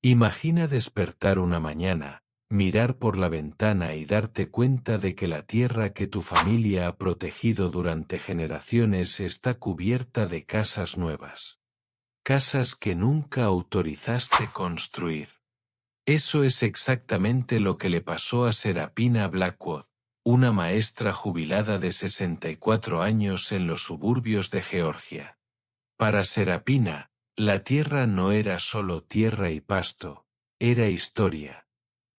Imagina despertar una mañana, mirar por la ventana y darte cuenta de que la tierra que tu familia ha protegido durante generaciones está cubierta de casas nuevas. Casas que nunca autorizaste construir. Eso es exactamente lo que le pasó a Serapina Blackwood, una maestra jubilada de 64 años en los suburbios de Georgia. Para Serapina, la tierra no era solo tierra y pasto, era historia.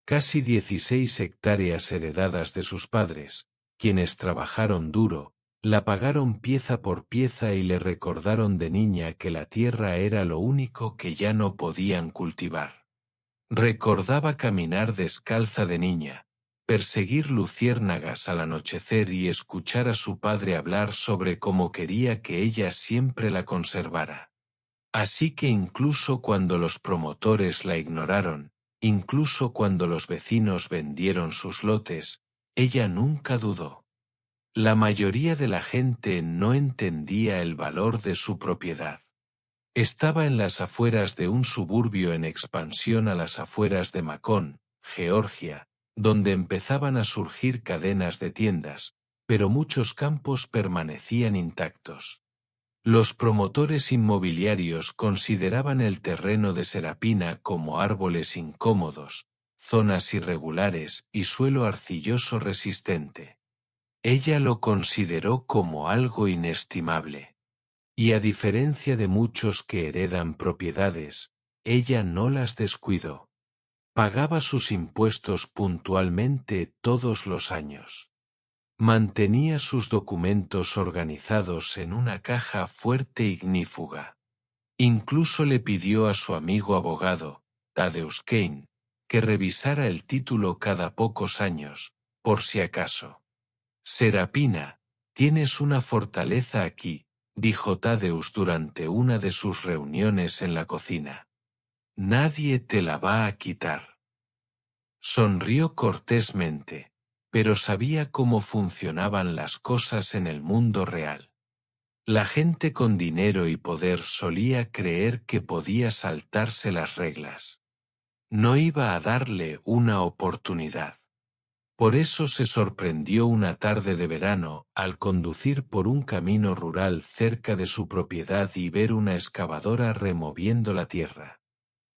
Casi 16 hectáreas heredadas de sus padres, quienes trabajaron duro, la pagaron pieza por pieza y le recordaron de niña que la tierra era lo único que ya no podían cultivar. Recordaba caminar descalza de niña, perseguir luciérnagas al anochecer y escuchar a su padre hablar sobre cómo quería que ella siempre la conservara. Así que incluso cuando los promotores la ignoraron, incluso cuando los vecinos vendieron sus lotes, ella nunca dudó. La mayoría de la gente no entendía el valor de su propiedad. Estaba en las afueras de un suburbio en expansión a las afueras de Macon, Georgia, donde empezaban a surgir cadenas de tiendas, pero muchos campos permanecían intactos. Los promotores inmobiliarios consideraban el terreno de Serapina como árboles incómodos, zonas irregulares y suelo arcilloso resistente. Ella lo consideró como algo inestimable. Y a diferencia de muchos que heredan propiedades, ella no las descuidó. Pagaba sus impuestos puntualmente todos los años. Mantenía sus documentos organizados en una caja fuerte e ignífuga. Incluso le pidió a su amigo abogado, Thaddeus Kane, que revisara el título cada pocos años, por si acaso. Serapina, tienes una fortaleza aquí, dijo Thaddeus durante una de sus reuniones en la cocina. Nadie te la va a quitar. Sonrió cortésmente, pero sabía cómo funcionaban las cosas en el mundo real. La gente con dinero y poder solía creer que podía saltarse las reglas. No iba a darle una oportunidad. Por eso se sorprendió una tarde de verano al conducir por un camino rural cerca de su propiedad y ver una excavadora removiendo la tierra.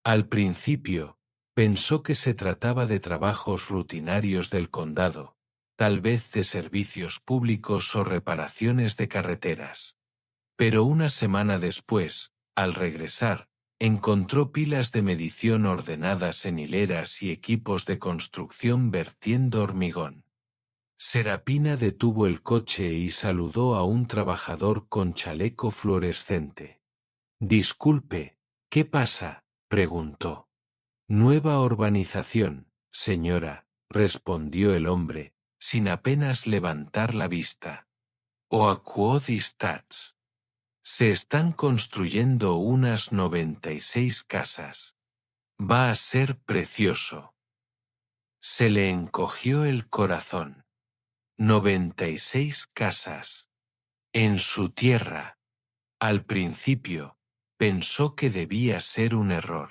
Al principio, pensó que se trataba de trabajos rutinarios del condado, tal vez de servicios públicos o reparaciones de carreteras. Pero una semana después, al regresar, encontró pilas de medición ordenadas en hileras y equipos de construcción vertiendo hormigón. Serapina detuvo el coche y saludó a un trabajador con chaleco fluorescente. «Disculpe, ¿qué pasa?», preguntó. «Nueva urbanización, señora», respondió el hombre, sin apenas levantar la vista. «Oakwood Estates. Se están construyendo unas 96 casas. Va a ser precioso». Se le encogió el corazón. 96 casas. En su tierra. Al principio, pensó que debía ser un error.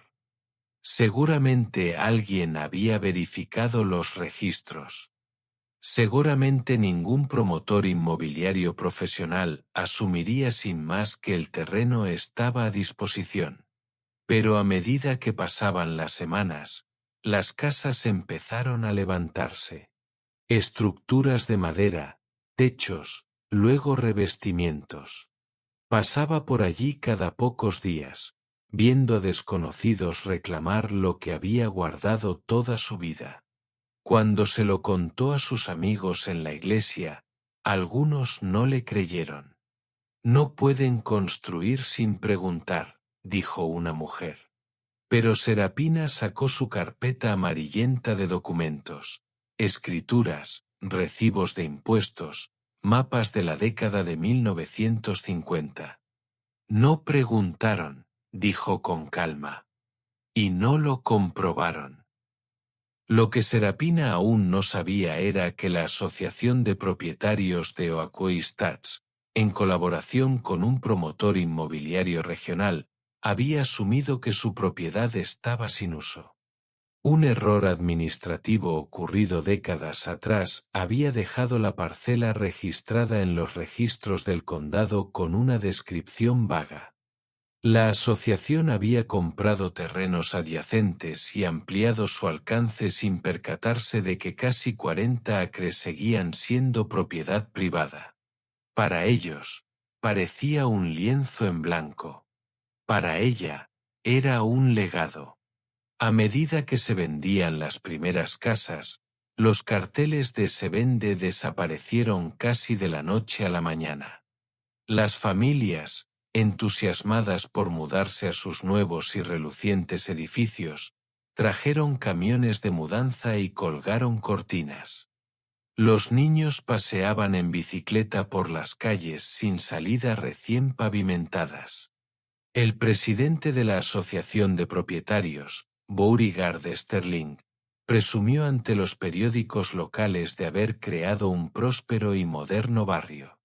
Seguramente alguien había verificado los registros. Seguramente ningún promotor inmobiliario profesional asumiría sin más que el terreno estaba a disposición. Pero a medida que pasaban las semanas, las casas empezaron a levantarse. Estructuras de madera, techos, luego revestimientos. Pasaba por allí cada pocos días, viendo a desconocidos reclamar lo que había guardado toda su vida. Cuando se lo contó a sus amigos en la iglesia, algunos no le creyeron. «No pueden construir sin preguntar», dijo una mujer. Pero Serapina sacó su carpeta amarillenta de documentos, escrituras, recibos de impuestos, mapas de la década de 1950. «No preguntaron», dijo con calma. «Y no lo comprobaron». Lo que Serapina aún no sabía era que la Asociación de Propietarios de Oakwood Estates, en colaboración con un promotor inmobiliario regional, había asumido que su propiedad estaba sin uso. Un error administrativo ocurrido décadas atrás había dejado la parcela registrada en los registros del condado con una descripción vaga. La asociación había comprado terrenos adyacentes y ampliado su alcance sin percatarse de que casi 40 acres seguían siendo propiedad privada. Para ellos, parecía un lienzo en blanco. Para ella, era un legado. A medida que se vendían las primeras casas, los carteles de "se vende" desaparecieron casi de la noche a la mañana. Las familias, entusiasmadas por mudarse a sus nuevos y relucientes edificios, trajeron camiones de mudanza y colgaron cortinas. Los niños paseaban en bicicleta por las calles sin salida recién pavimentadas. El presidente de la Asociación de Propietarios, Beauregard Sterling, presumió ante los periódicos locales de haber creado un próspero y moderno barrio.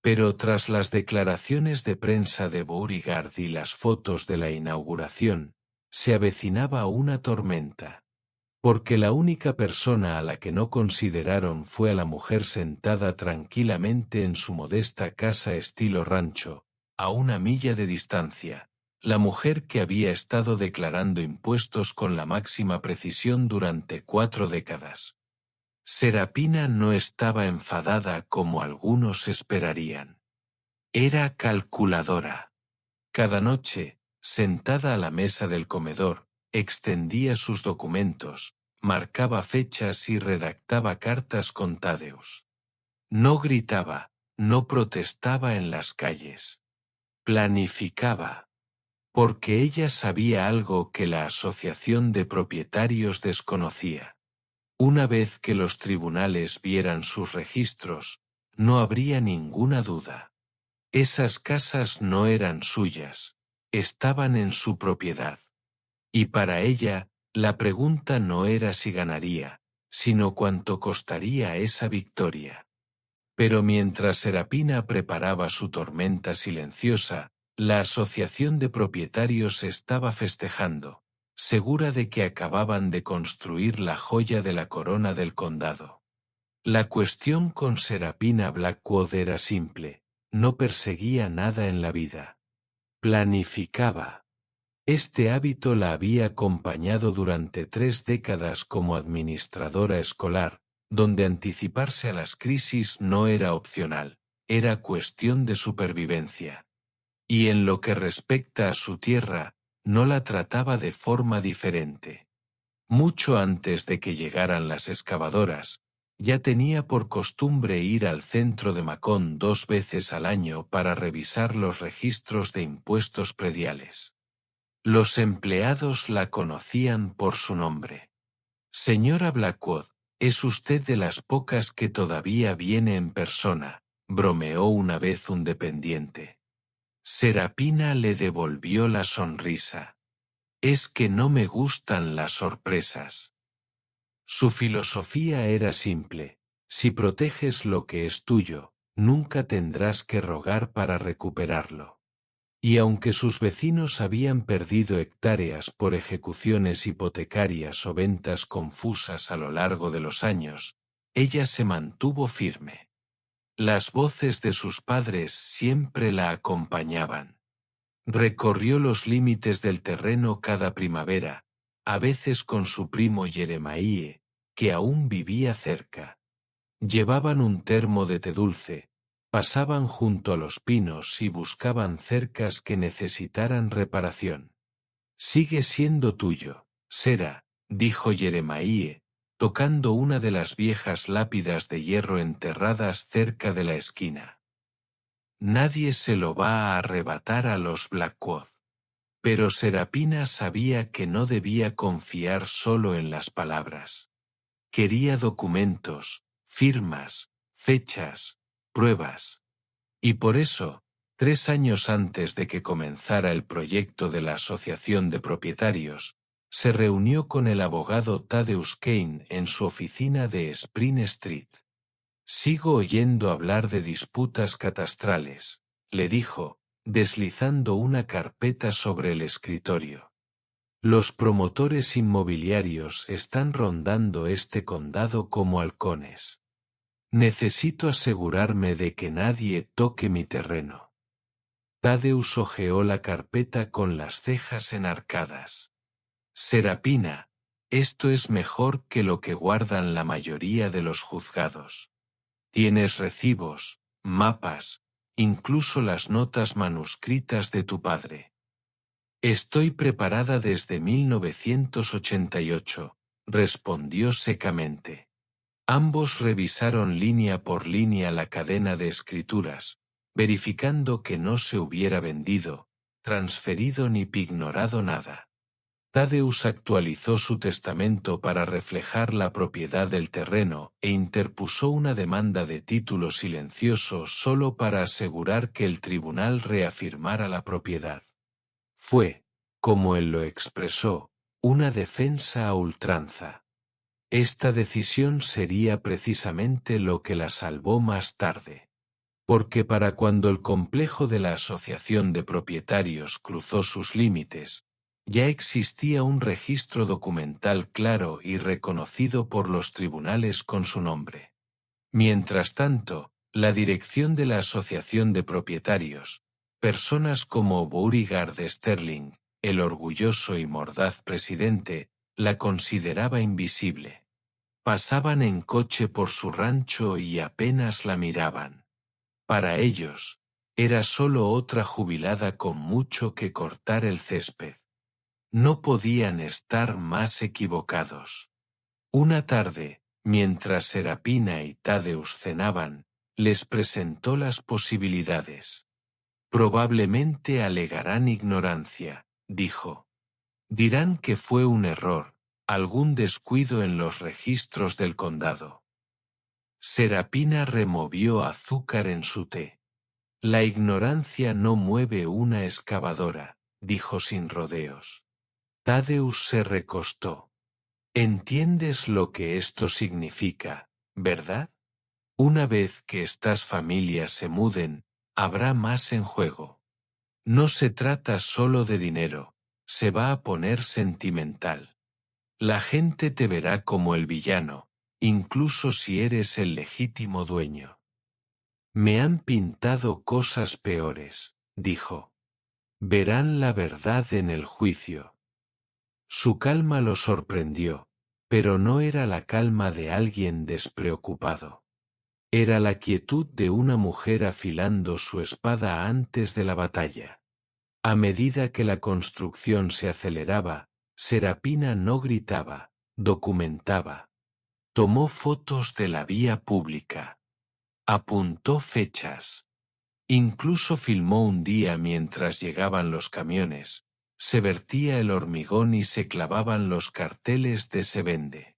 Pero tras las declaraciones de prensa de Beauregard y las fotos de la inauguración, se avecinaba una tormenta. Porque la única persona a la que no consideraron fue a la mujer sentada tranquilamente en su modesta casa estilo rancho, a 1 milla de distancia, la mujer que había estado declarando impuestos con la máxima precisión durante 4 décadas. Serapina no estaba enfadada como algunos esperarían. Era calculadora. Cada noche, sentada a la mesa del comedor, extendía sus documentos, marcaba fechas y redactaba cartas con Tadeusz. No gritaba, no protestaba en las calles. Planificaba. Porque ella sabía algo que la asociación de propietarios desconocía. Una vez que los tribunales vieran sus registros, no habría ninguna duda. Esas casas no eran suyas, estaban en su propiedad. Y para ella, la pregunta no era si ganaría, sino cuánto costaría esa victoria. Pero mientras Serapina preparaba su tormenta silenciosa, la asociación de propietarios estaba festejando, segura de que acababan de construir la joya de la corona del condado. La cuestión con Serapina Blackwood era simple, no perseguía nada en la vida. Planificaba. Este hábito la había acompañado durante 3 décadas como administradora escolar, donde anticiparse a las crisis no era opcional, era cuestión de supervivencia. Y en lo que respecta a su tierra, no la trataba de forma diferente. Mucho antes de que llegaran las excavadoras, ya tenía por costumbre ir al centro de Macon 2 veces al año para revisar los registros de impuestos prediales. Los empleados la conocían por su nombre. Señora Blackwood, ¿es usted de las pocas que todavía viene en persona?, bromeó una vez un dependiente. Serapina le devolvió la sonrisa. Es que no me gustan las sorpresas. Su filosofía era simple: si proteges lo que es tuyo, nunca tendrás que rogar para recuperarlo. Y aunque sus vecinos habían perdido hectáreas por ejecuciones hipotecarias o ventas confusas a lo largo de los años, ella se mantuvo firme. Las voces de sus padres siempre la acompañaban. Recorrió los límites del terreno cada primavera, a veces con su primo Jeremiah, que aún vivía cerca. Llevaban un termo de té dulce, pasaban junto a los pinos y buscaban cercas que necesitaran reparación. Sigue siendo tuyo, Sera, dijo Jeremiah, tocando una de las viejas lápidas de hierro enterradas cerca de la esquina. Nadie se lo va a arrebatar a los Blackwood. Pero Serapina sabía que no debía confiar solo en las palabras. Quería documentos, firmas, fechas, pruebas. Y por eso, 3 años antes de que comenzara el proyecto de la Asociación de Propietarios, se reunió con el abogado Tadeusz Kane en su oficina de Spring Street. Sigo oyendo hablar de disputas catastrales, le dijo, deslizando una carpeta sobre el escritorio. Los promotores inmobiliarios están rondando este condado como halcones. Necesito asegurarme de que nadie toque mi terreno. Thaddeus hojeó la carpeta con las cejas enarcadas. Serapina, esto es mejor que lo que guardan la mayoría de los juzgados. Tienes recibos, mapas, incluso las notas manuscritas de tu padre. Estoy preparada desde 1988, respondió secamente. Ambos revisaron línea por línea la cadena de escrituras, verificando que no se hubiera vendido, transferido ni pignorado nada. Thaddeus actualizó su testamento para reflejar la propiedad del terreno e interpuso una demanda de título silencioso solo para asegurar que el tribunal reafirmara la propiedad. Fue, como él lo expresó, una defensa a ultranza. Esta decisión sería precisamente lo que la salvó más tarde. Porque para cuando el complejo de la asociación de propietarios cruzó sus límites, ya existía un registro documental claro y reconocido por los tribunales con su nombre. Mientras tanto, la dirección de la asociación de propietarios, personas como Beauregard Sterling, el orgulloso y mordaz presidente, la consideraba invisible. Pasaban en coche por su rancho y apenas la miraban. Para ellos, era solo otra jubilada con mucho que cortar el césped. No podían estar más equivocados. Una tarde, mientras Serapina y Thaddeus cenaban, les presentó las posibilidades. Probablemente alegarán ignorancia, dijo. Dirán que fue un error, algún descuido en los registros del condado. Serapina removió azúcar en su té. La ignorancia no mueve una excavadora, dijo sin rodeos. Thaddeus se recostó. Entiendes lo que esto significa, ¿verdad? Una vez que estas familias se muden, habrá más en juego. No se trata solo de dinero, se va a poner sentimental. La gente te verá como el villano, incluso si eres el legítimo dueño. Me han pintado cosas peores, dijo. Verán la verdad en el juicio. Su calma lo sorprendió, pero no era la calma de alguien despreocupado. Era la quietud de una mujer afilando su espada antes de la batalla. A medida que la construcción se aceleraba, Serapina no gritaba, documentaba. Tomó fotos de la vía pública. Apuntó fechas. Incluso filmó un día mientras llegaban los camiones, se vertía el hormigón y se clavaban los carteles de se vende.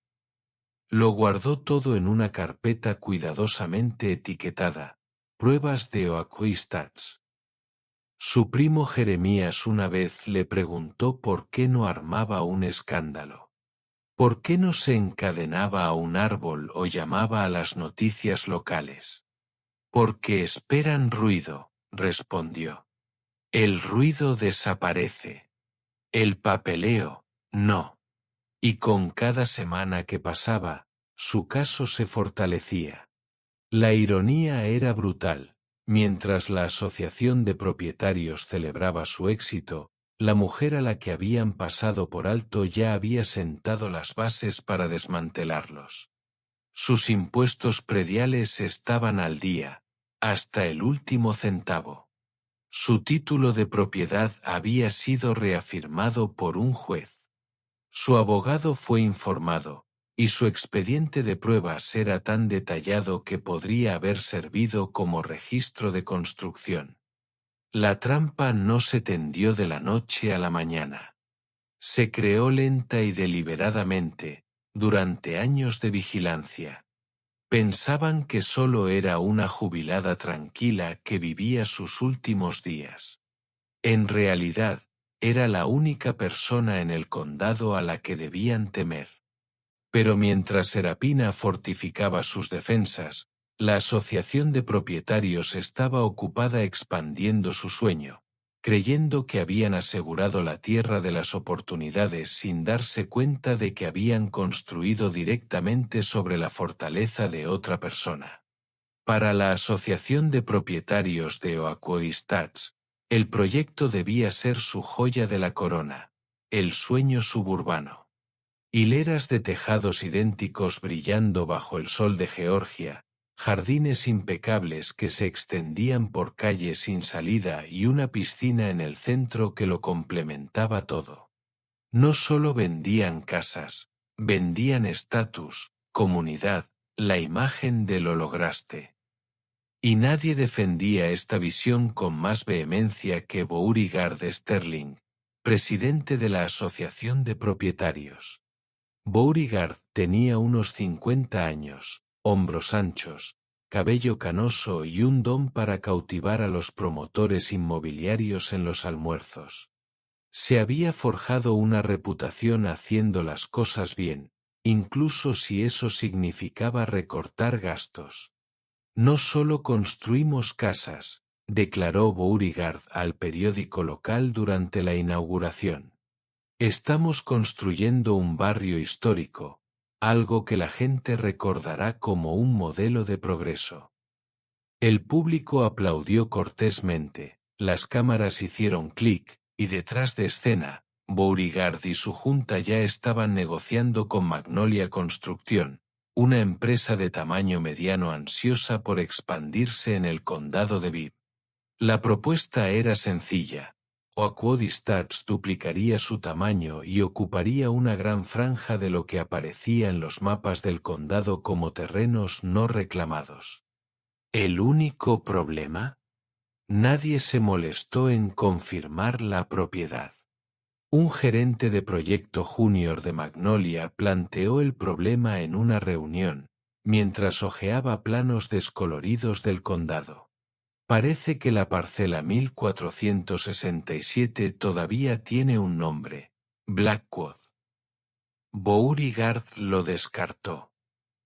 Lo guardó todo en una carpeta cuidadosamente etiquetada, pruebas de Oaquistats. Su primo Jeremías una vez le preguntó por qué no armaba un escándalo. ¿Por qué no se encadenaba a un árbol o llamaba a las noticias locales? Porque esperan ruido, respondió. El ruido desaparece. El papeleo, no. Y con cada semana que pasaba, su caso se fortalecía. La ironía era brutal. Mientras la asociación de propietarios celebraba su éxito, la mujer a la que habían pasado por alto ya había sentado las bases para desmantelarlos. Sus impuestos prediales estaban al día, hasta el último centavo. Su título de propiedad había sido reafirmado por un juez. Su abogado fue informado, y su expediente de pruebas era tan detallado que podría haber servido como registro de construcción. La trampa no se tendió de la noche a la mañana. Se creó lenta y deliberadamente, durante años de vigilancia. Pensaban que solo era una jubilada tranquila que vivía sus últimos días. En realidad, era la única persona en el condado a la que debían temer. Pero mientras Serapina fortificaba sus defensas, la asociación de propietarios estaba ocupada expandiendo su sueño, creyendo que habían asegurado la tierra de las oportunidades sin darse cuenta de que habían construido directamente sobre la fortaleza de otra persona. Para la Asociación de Propietarios de Oakwood-Stats, el proyecto debía ser su joya de la corona, el sueño suburbano. Hileras de tejados idénticos brillando bajo el sol de Georgia, jardines impecables que se extendían por calles sin salida y una piscina en el centro que lo complementaba todo. No solo vendían casas, vendían estatus, comunidad, la imagen de lo lograste. Y nadie defendía esta visión con más vehemencia que Beauregard Sterling, presidente de la Asociación de Propietarios. Beauregard tenía unos 50 años, hombros anchos, cabello canoso y un don para cautivar a los promotores inmobiliarios en los almuerzos. Se había forjado una reputación haciendo las cosas bien, incluso si eso significaba recortar gastos. No solo construimos casas, declaró Beauregard al periódico local durante la inauguración. Estamos construyendo un barrio histórico, algo que la gente recordará como un modelo de progreso. El público aplaudió cortésmente, las cámaras hicieron clic, y detrás de escena, Beauregard y su junta ya estaban negociando con Magnolia Construcción, una empresa de tamaño mediano ansiosa por expandirse en el condado de Bibb. La propuesta era sencilla. Oakwood-Stats duplicaría su tamaño y ocuparía una gran franja de lo que aparecía en los mapas del condado como terrenos no reclamados. ¿El único problema? Nadie se molestó en confirmar la propiedad. Un gerente de proyecto junior de Magnolia planteó el problema en una reunión, mientras hojeaba planos descoloridos del condado. Parece que la parcela 1467 todavía tiene un nombre, Blackwood. Beauregard lo descartó.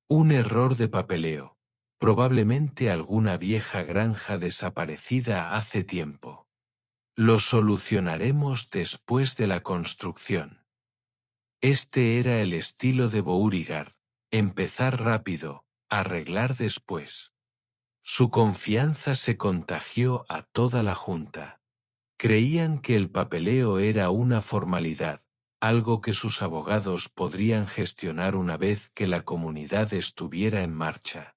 Un error de papeleo, probablemente alguna vieja granja desaparecida hace tiempo. Lo solucionaremos después de la construcción. Este era el estilo de Beauregard, empezar rápido, arreglar después. Su confianza se contagió a toda la junta. Creían que el papeleo era una formalidad, algo que sus abogados podrían gestionar una vez que la comunidad estuviera en marcha.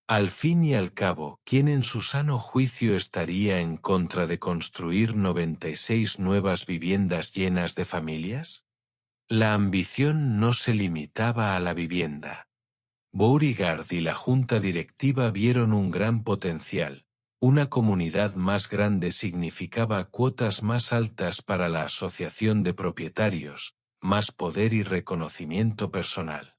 Al fin y al cabo, ¿quién en su sano juicio estaría en contra de construir 96 nuevas viviendas llenas de familias? La ambición no se limitaba a la vivienda. Beauregard y la junta directiva vieron un gran potencial. Una comunidad más grande significaba cuotas más altas para la asociación de propietarios, más poder y reconocimiento personal.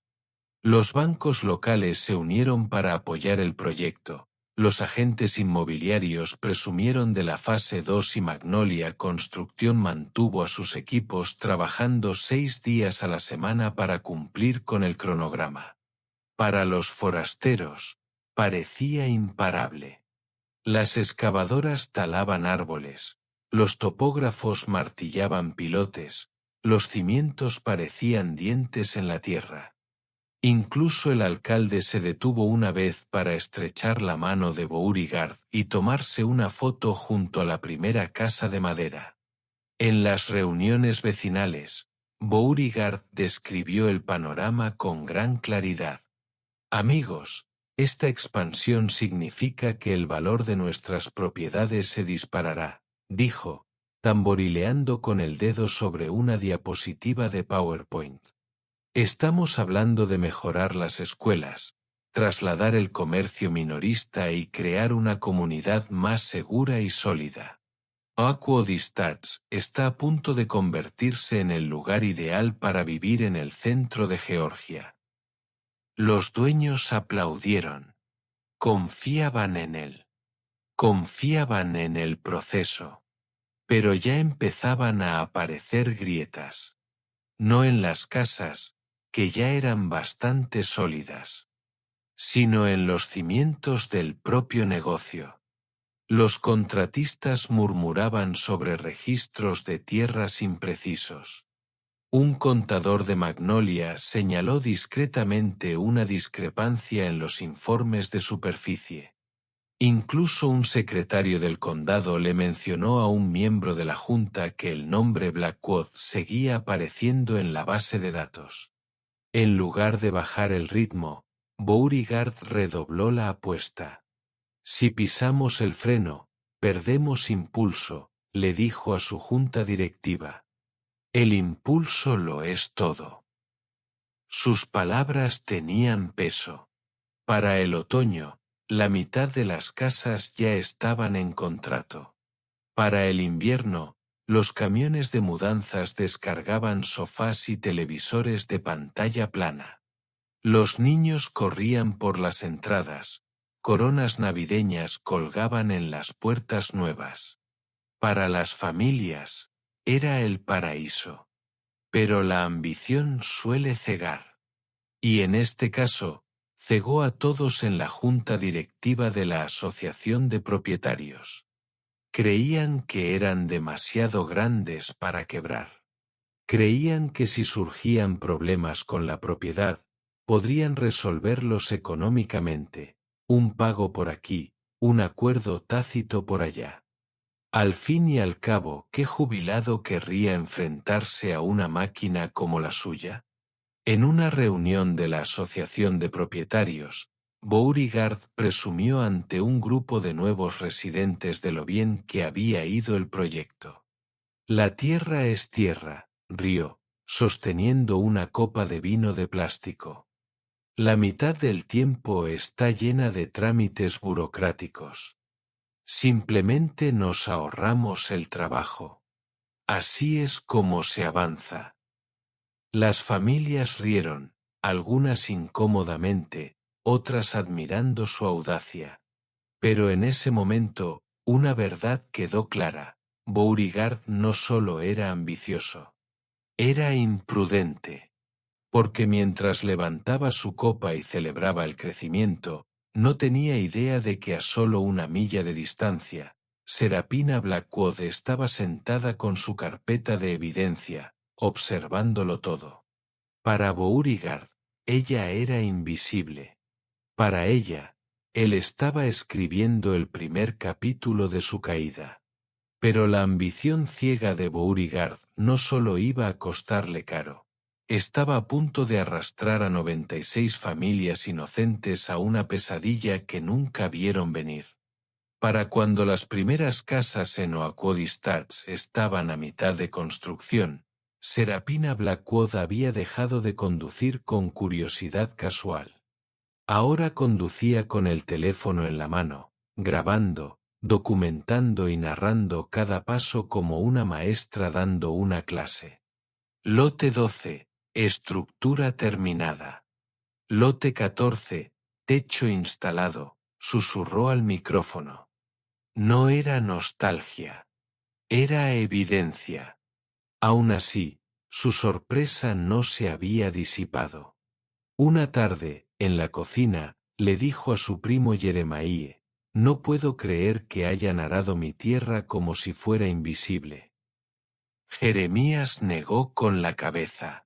Los bancos locales se unieron para apoyar el proyecto. Los agentes inmobiliarios presumieron de la fase 2 y Magnolia Construcción mantuvo a sus equipos trabajando 6 días a la semana para cumplir con el cronograma. Para los forasteros, parecía imparable. Las excavadoras talaban árboles, los topógrafos martillaban pilotes, los cimientos parecían dientes en la tierra. Incluso el alcalde se detuvo una vez para estrechar la mano de Beauregard y tomarse una foto junto a la primera casa de madera. En las reuniones vecinales, Beauregard describió el panorama con gran claridad. Amigos, esta expansión significa que el valor de nuestras propiedades se disparará, dijo, tamborileando con el dedo sobre una diapositiva de PowerPoint. Estamos hablando de mejorar las escuelas, trasladar el comercio minorista y crear una comunidad más segura y sólida. Oakwood-Stats está a punto de convertirse en el lugar ideal para vivir en el centro de Georgia. Los dueños aplaudieron. Confiaban en él. Confiaban en el proceso. Pero ya empezaban a aparecer grietas. No en las casas, que ya eran bastante sólidas, sino en los cimientos del propio negocio. Los contratistas murmuraban sobre registros de tierras imprecisos. Un contador de Magnolia señaló discretamente una discrepancia en los informes de superficie. Incluso un secretario del condado le mencionó a un miembro de la junta que el nombre Blackwood seguía apareciendo en la base de datos. En lugar de bajar el ritmo, Beauregard redobló la apuesta. Si pisamos el freno, perdemos impulso, le dijo a su junta directiva. El impulso lo es todo. Sus palabras tenían peso. Para el otoño, la mitad de las casas ya estaban en contrato. Para el invierno, los camiones de mudanzas descargaban sofás y televisores de pantalla plana. Los niños corrían por las entradas, coronas navideñas colgaban en las puertas nuevas. Para las familias, era el paraíso. Pero la ambición suele cegar. Y en este caso, cegó a todos en la junta directiva de la Asociación de Propietarios. Creían que eran demasiado grandes para quebrar. Creían que si surgían problemas con la propiedad, podrían resolverlos económicamente, un pago por aquí, un acuerdo tácito por allá. Al fin y al cabo, ¿qué jubilado querría enfrentarse a una máquina como la suya? En una reunión de la Asociación de Propietarios, Beauregard presumió ante un grupo de nuevos residentes de lo bien que había ido el proyecto. La tierra es tierra, rió, sosteniendo una copa de vino de plástico. La mitad del tiempo está llena de trámites burocráticos. Simplemente nos ahorramos el trabajo. Así es como se avanza. Las familias rieron, algunas incómodamente, otras admirando su audacia. Pero en ese momento, una verdad quedó clara: Beauregard no solo era ambicioso, era imprudente. Porque mientras levantaba su copa y celebraba el crecimiento, no tenía idea de que a solo una milla de distancia, Serapina Blackwood estaba sentada con su carpeta de evidencia, observándolo todo. Para Beauregard, ella era invisible. Para ella, él estaba escribiendo el primer capítulo de su caída. Pero la ambición ciega de Beauregard no solo iba a costarle caro. Estaba a punto de arrastrar a 96 familias inocentes a una pesadilla que nunca vieron venir. Para cuando las primeras casas en Oakwood Estates estaban a mitad de construcción, Serapina Blackwood había dejado de conducir con curiosidad casual. Ahora conducía con el teléfono en la mano, grabando, documentando y narrando cada paso como una maestra dando una clase. Lote 12, estructura terminada. Lote 14, techo instalado, susurró al micrófono. No era nostalgia. Era evidencia. Aún así, su sorpresa no se había disipado. Una tarde, en la cocina, le dijo a su primo Jeremiah: no puedo creer que hayan arado mi tierra como si fuera invisible. Jeremías negó con la cabeza.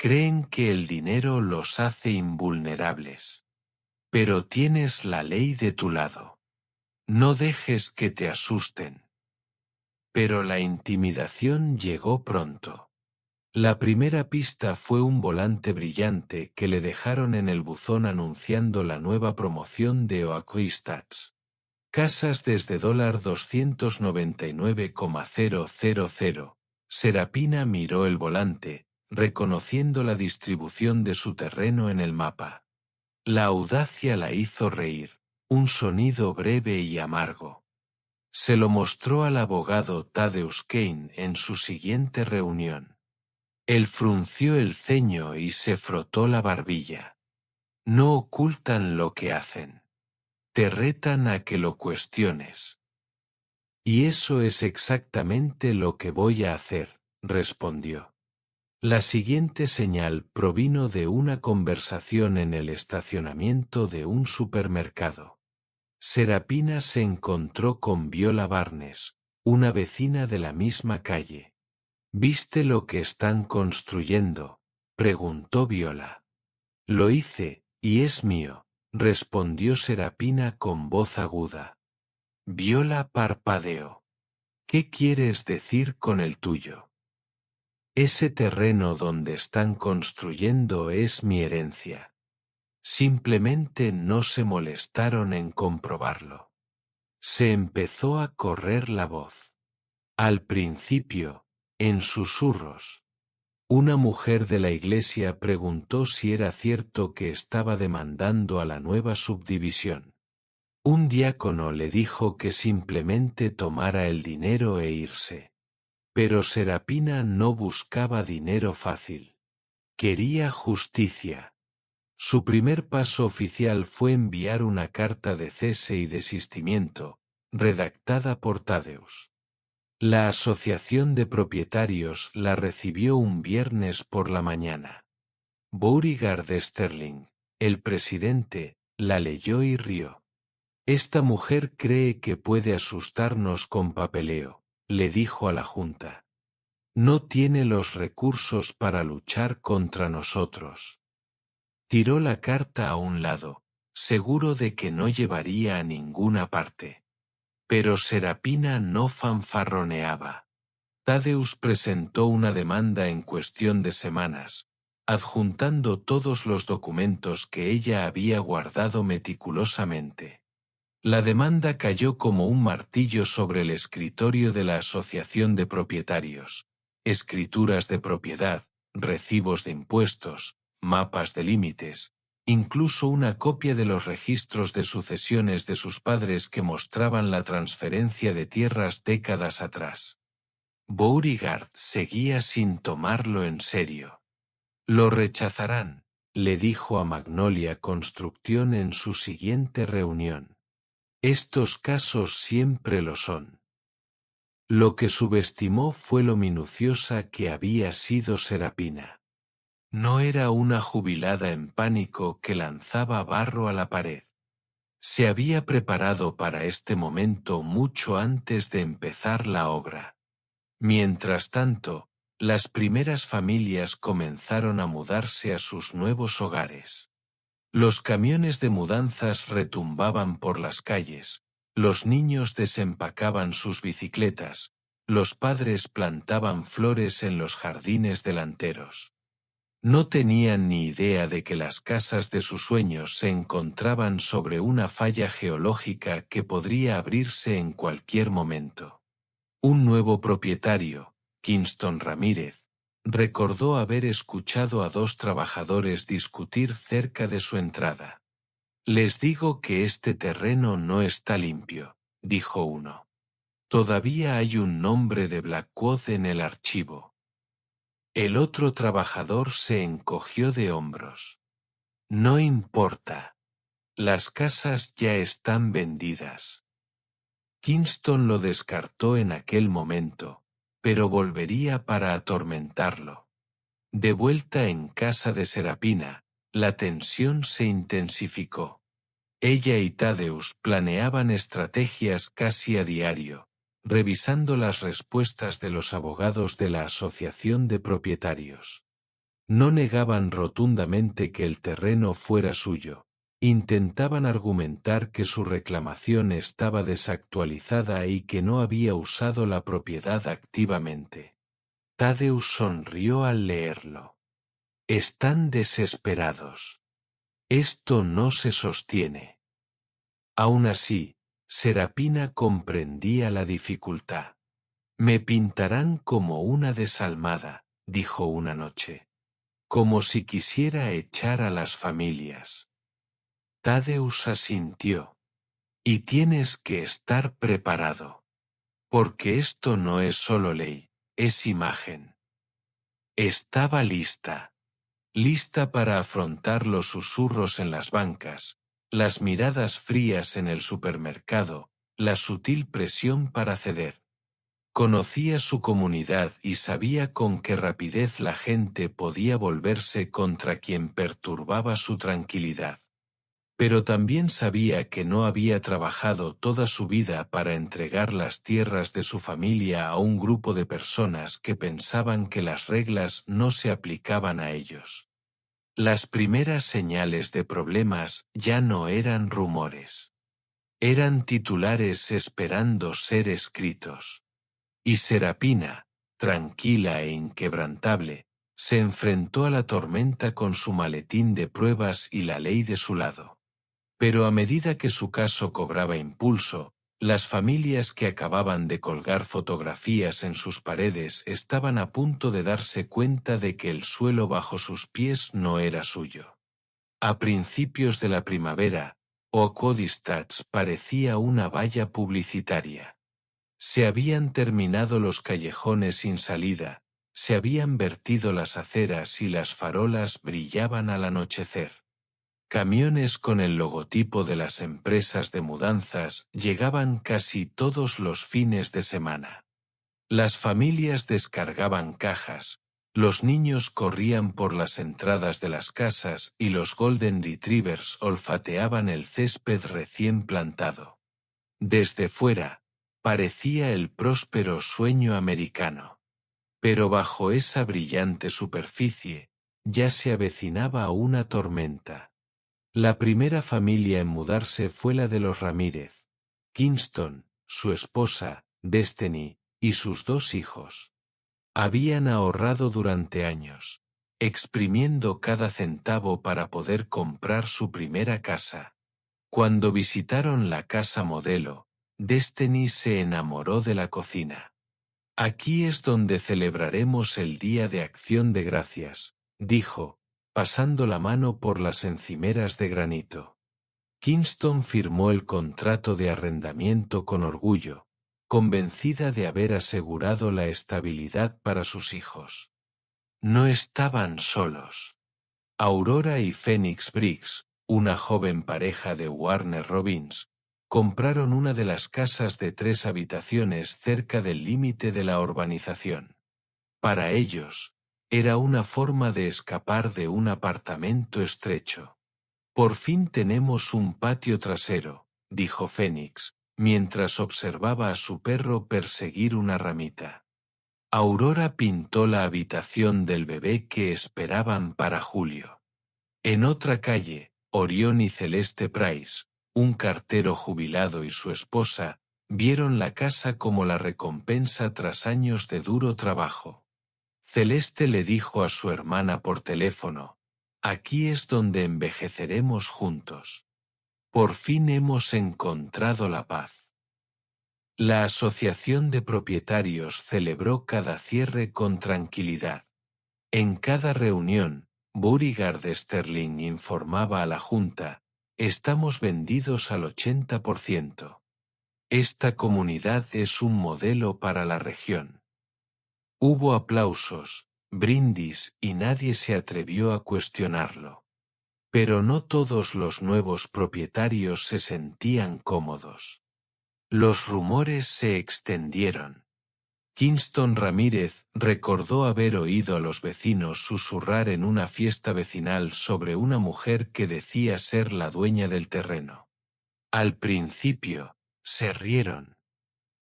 Creen que el dinero los hace invulnerables. Pero tienes la ley de tu lado. No dejes que te asusten. Pero la intimidación llegó pronto. La primera pista fue un volante brillante que le dejaron en el buzón anunciando la nueva promoción de Oakwood Estates. Casas desde $299,000. Serapina miró el volante, reconociendo la distribución de su terreno en el mapa. La audacia la hizo reír, un sonido breve y amargo. Se lo mostró al abogado Thaddeus Kane en su siguiente reunión. Él frunció el ceño y se frotó la barbilla. No ocultan lo que hacen. Te retan a que lo cuestiones. Y eso es exactamente lo que voy a hacer, respondió. La siguiente señal provino de una conversación en el estacionamiento de un supermercado. Serapina se encontró con Viola Barnes, una vecina de la misma calle. ¿Viste lo que están construyendo?, preguntó Viola. Lo hice, y es mío, respondió Serapina con voz aguda. Viola parpadeó. ¿Qué quieres decir con el tuyo? Ese terreno donde están construyendo es mi herencia. Simplemente no se molestaron en comprobarlo. Se empezó a correr la voz. Al principio, en susurros. Una mujer de la iglesia preguntó si era cierto que estaba demandando a la nueva subdivisión. Un diácono le dijo que simplemente tomara el dinero e irse. Pero Serapina no buscaba dinero fácil. Quería justicia. Su primer paso oficial fue enviar una carta de cese y desistimiento, redactada por Thaddeus. La asociación de propietarios la recibió un viernes por la mañana. Beauregard Sterling, el presidente, la leyó y rió. Esta mujer cree que puede asustarnos con papeleo, le dijo a la Junta. No tiene los recursos para luchar contra nosotros. Tiró la carta a un lado, seguro de que no llevaría a ninguna parte. Pero Serapina no fanfarroneaba. Thaddeus presentó una demanda en cuestión de semanas, adjuntando todos los documentos que ella había guardado meticulosamente. La demanda cayó como un martillo sobre el escritorio de la Asociación de Propietarios. Escrituras de propiedad, recibos de impuestos, mapas de límites, incluso una copia de los registros de sucesiones de sus padres que mostraban la transferencia de tierras décadas atrás. Beauregard seguía sin tomarlo en serio. Lo rechazarán, le dijo a Magnolia Construction en su siguiente reunión. Estos casos siempre lo son. Lo que subestimó fue lo minuciosa que había sido Serapina. No era una jubilada en pánico que lanzaba barro a la pared. Se había preparado para este momento mucho antes de empezar la obra. Mientras tanto, las primeras familias comenzaron a mudarse a sus nuevos hogares. Los camiones de mudanzas retumbaban por las calles, los niños desempacaban sus bicicletas, los padres plantaban flores en los jardines delanteros. No tenían ni idea de que las casas de sus sueños se encontraban sobre una falla geológica que podría abrirse en cualquier momento. Un nuevo propietario, Kingston Ramírez, recordó haber escuchado a dos trabajadores discutir cerca de su entrada. Les digo que este terreno no está limpio, dijo uno. Todavía hay un nombre de Blackwood en el archivo. El otro trabajador se encogió de hombros. No importa. Las casas ya están vendidas. Kingston lo descartó en aquel momento, pero volvería para atormentarlo. De vuelta en casa de Serapina, la tensión se intensificó. Ella y Thaddeus planeaban estrategias casi a diario, revisando las respuestas de los abogados de la Asociación de Propietarios. No negaban rotundamente que el terreno fuera suyo. Intentaban argumentar que su reclamación estaba desactualizada y que no había usado la propiedad activamente. Thaddeus sonrió al leerlo. Están desesperados. Esto no se sostiene. Aún así, Serapina comprendía la dificultad. Me pintarán como una desalmada, dijo una noche. Como si quisiera echar a las familias. Thaddeus asintió. Y tienes que estar preparado. Porque esto no es solo ley, es imagen. Estaba lista. Lista para afrontar los susurros en las bancas, las miradas frías en el supermercado, la sutil presión para ceder. Conocía su comunidad y sabía con qué rapidez la gente podía volverse contra quien perturbaba su tranquilidad. Pero también sabía que no había trabajado toda su vida para entregar las tierras de su familia a un grupo de personas que pensaban que las reglas no se aplicaban a ellos. Las primeras señales de problemas ya no eran rumores. Eran titulares esperando ser escritos. Y Serapina, tranquila e inquebrantable, se enfrentó a la tormenta con su maletín de pruebas y la ley de su lado. Pero a medida que su caso cobraba impulso, las familias que acababan de colgar fotografías en sus paredes estaban a punto de darse cuenta de que el suelo bajo sus pies no era suyo. A principios de la primavera, Oakwood parecía una valla publicitaria. Se habían terminado los callejones sin salida, se habían vertido las aceras y las farolas brillaban al anochecer. Camiones con el logotipo de las empresas de mudanzas llegaban casi todos los fines de semana. Las familias descargaban cajas, los niños corrían por las entradas de las casas y los Golden Retrievers olfateaban el césped recién plantado. Desde fuera, parecía el próspero sueño americano. Pero bajo esa brillante superficie, ya se avecinaba una tormenta. La primera familia en mudarse fue la de los Ramírez, Kingston, su esposa, Destiny, y sus 2 hijos. Habían ahorrado durante años, exprimiendo cada centavo para poder comprar su primera casa. Cuando visitaron la casa modelo, Destiny se enamoró de la cocina. Aquí es donde celebraremos el Día de Acción de Gracias, dijo, pasando la mano por las encimeras de granito. Kingston firmó el contrato de arrendamiento con orgullo, convencida de haber asegurado la estabilidad para sus hijos. No estaban solos. Aurora y Phoenix Briggs, una joven pareja de Warner Robins, compraron una de las casas de 3 habitaciones cerca del límite de la urbanización. Para ellos, era una forma de escapar de un apartamento estrecho. Por fin tenemos un patio trasero, dijo Phoenix, mientras observaba a su perro perseguir una ramita. Aurora pintó la habitación del bebé que esperaban para Julio. En otra calle, Orión y Celeste Price, un cartero jubilado y su esposa, vieron la casa como la recompensa tras años de duro trabajo. Celeste le dijo a su hermana por teléfono, «Aquí es donde envejeceremos juntos. Por fin hemos encontrado la paz». La Asociación de Propietarios celebró cada cierre con tranquilidad. En cada reunión, Beauregard Sterling informaba a la Junta, «Estamos vendidos al 80%. Esta comunidad es un modelo para la región». Hubo aplausos, brindis y nadie se atrevió a cuestionarlo. Pero no todos los nuevos propietarios se sentían cómodos. Los rumores se extendieron. Kingston Ramírez recordó haber oído a los vecinos susurrar en una fiesta vecinal sobre una mujer que decía ser la dueña del terreno. Al principio, se rieron.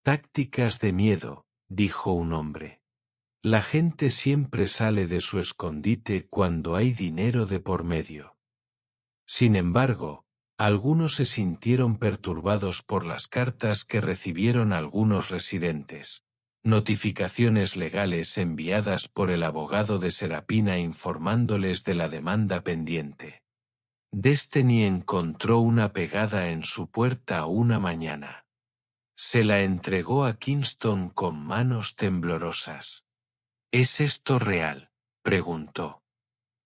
«Tácticas de miedo», dijo un hombre. «La gente siempre sale de su escondite cuando hay dinero de por medio». Sin embargo, algunos se sintieron perturbados por las cartas que recibieron algunos residentes, notificaciones legales enviadas por el abogado de Serapina informándoles de la demanda pendiente. Destiny encontró una pegada en su puerta una mañana. Se la entregó a Kingston con manos temblorosas. «¿Es esto real?», preguntó.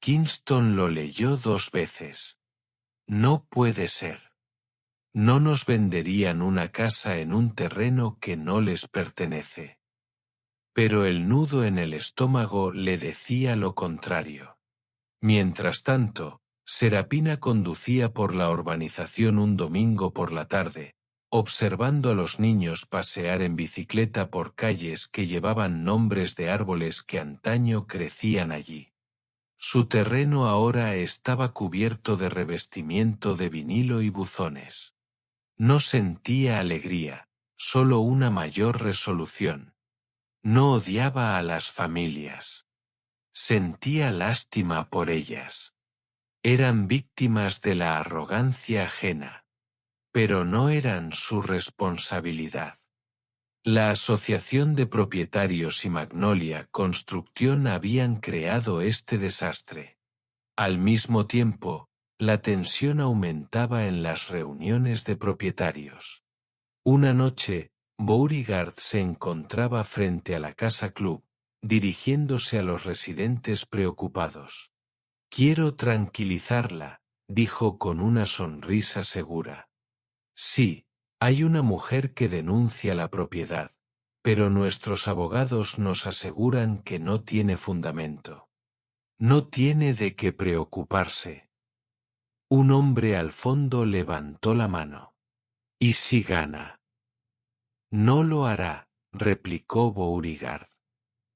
Kingston lo leyó 2 veces. «No puede ser. No nos venderían una casa en un terreno que no les pertenece». Pero el nudo en el estómago le decía lo contrario. Mientras tanto, Serapina conducía por la urbanización un domingo por la tarde, observando a los niños pasear en bicicleta por calles que llevaban nombres de árboles que antaño crecían allí. Su terreno ahora estaba cubierto de revestimiento de vinilo y buzones. No sentía alegría, solo una mayor resolución. No odiaba a las familias. Sentía lástima por ellas. Eran víctimas de la arrogancia ajena, pero no eran su responsabilidad. La Asociación de Propietarios y Magnolia Construction habían creado este desastre. Al mismo tiempo, la tensión aumentaba en las reuniones de propietarios. Una noche, Beauregard se encontraba frente a la casa club, dirigiéndose a los residentes preocupados. «Quiero tranquilizarla», dijo con una sonrisa segura. «Sí, hay una mujer que denuncia la propiedad, pero nuestros abogados nos aseguran que no tiene fundamento. No tiene de qué preocuparse». Un hombre al fondo levantó la mano. «¿Y si gana?» «No lo hará», replicó Beauregard.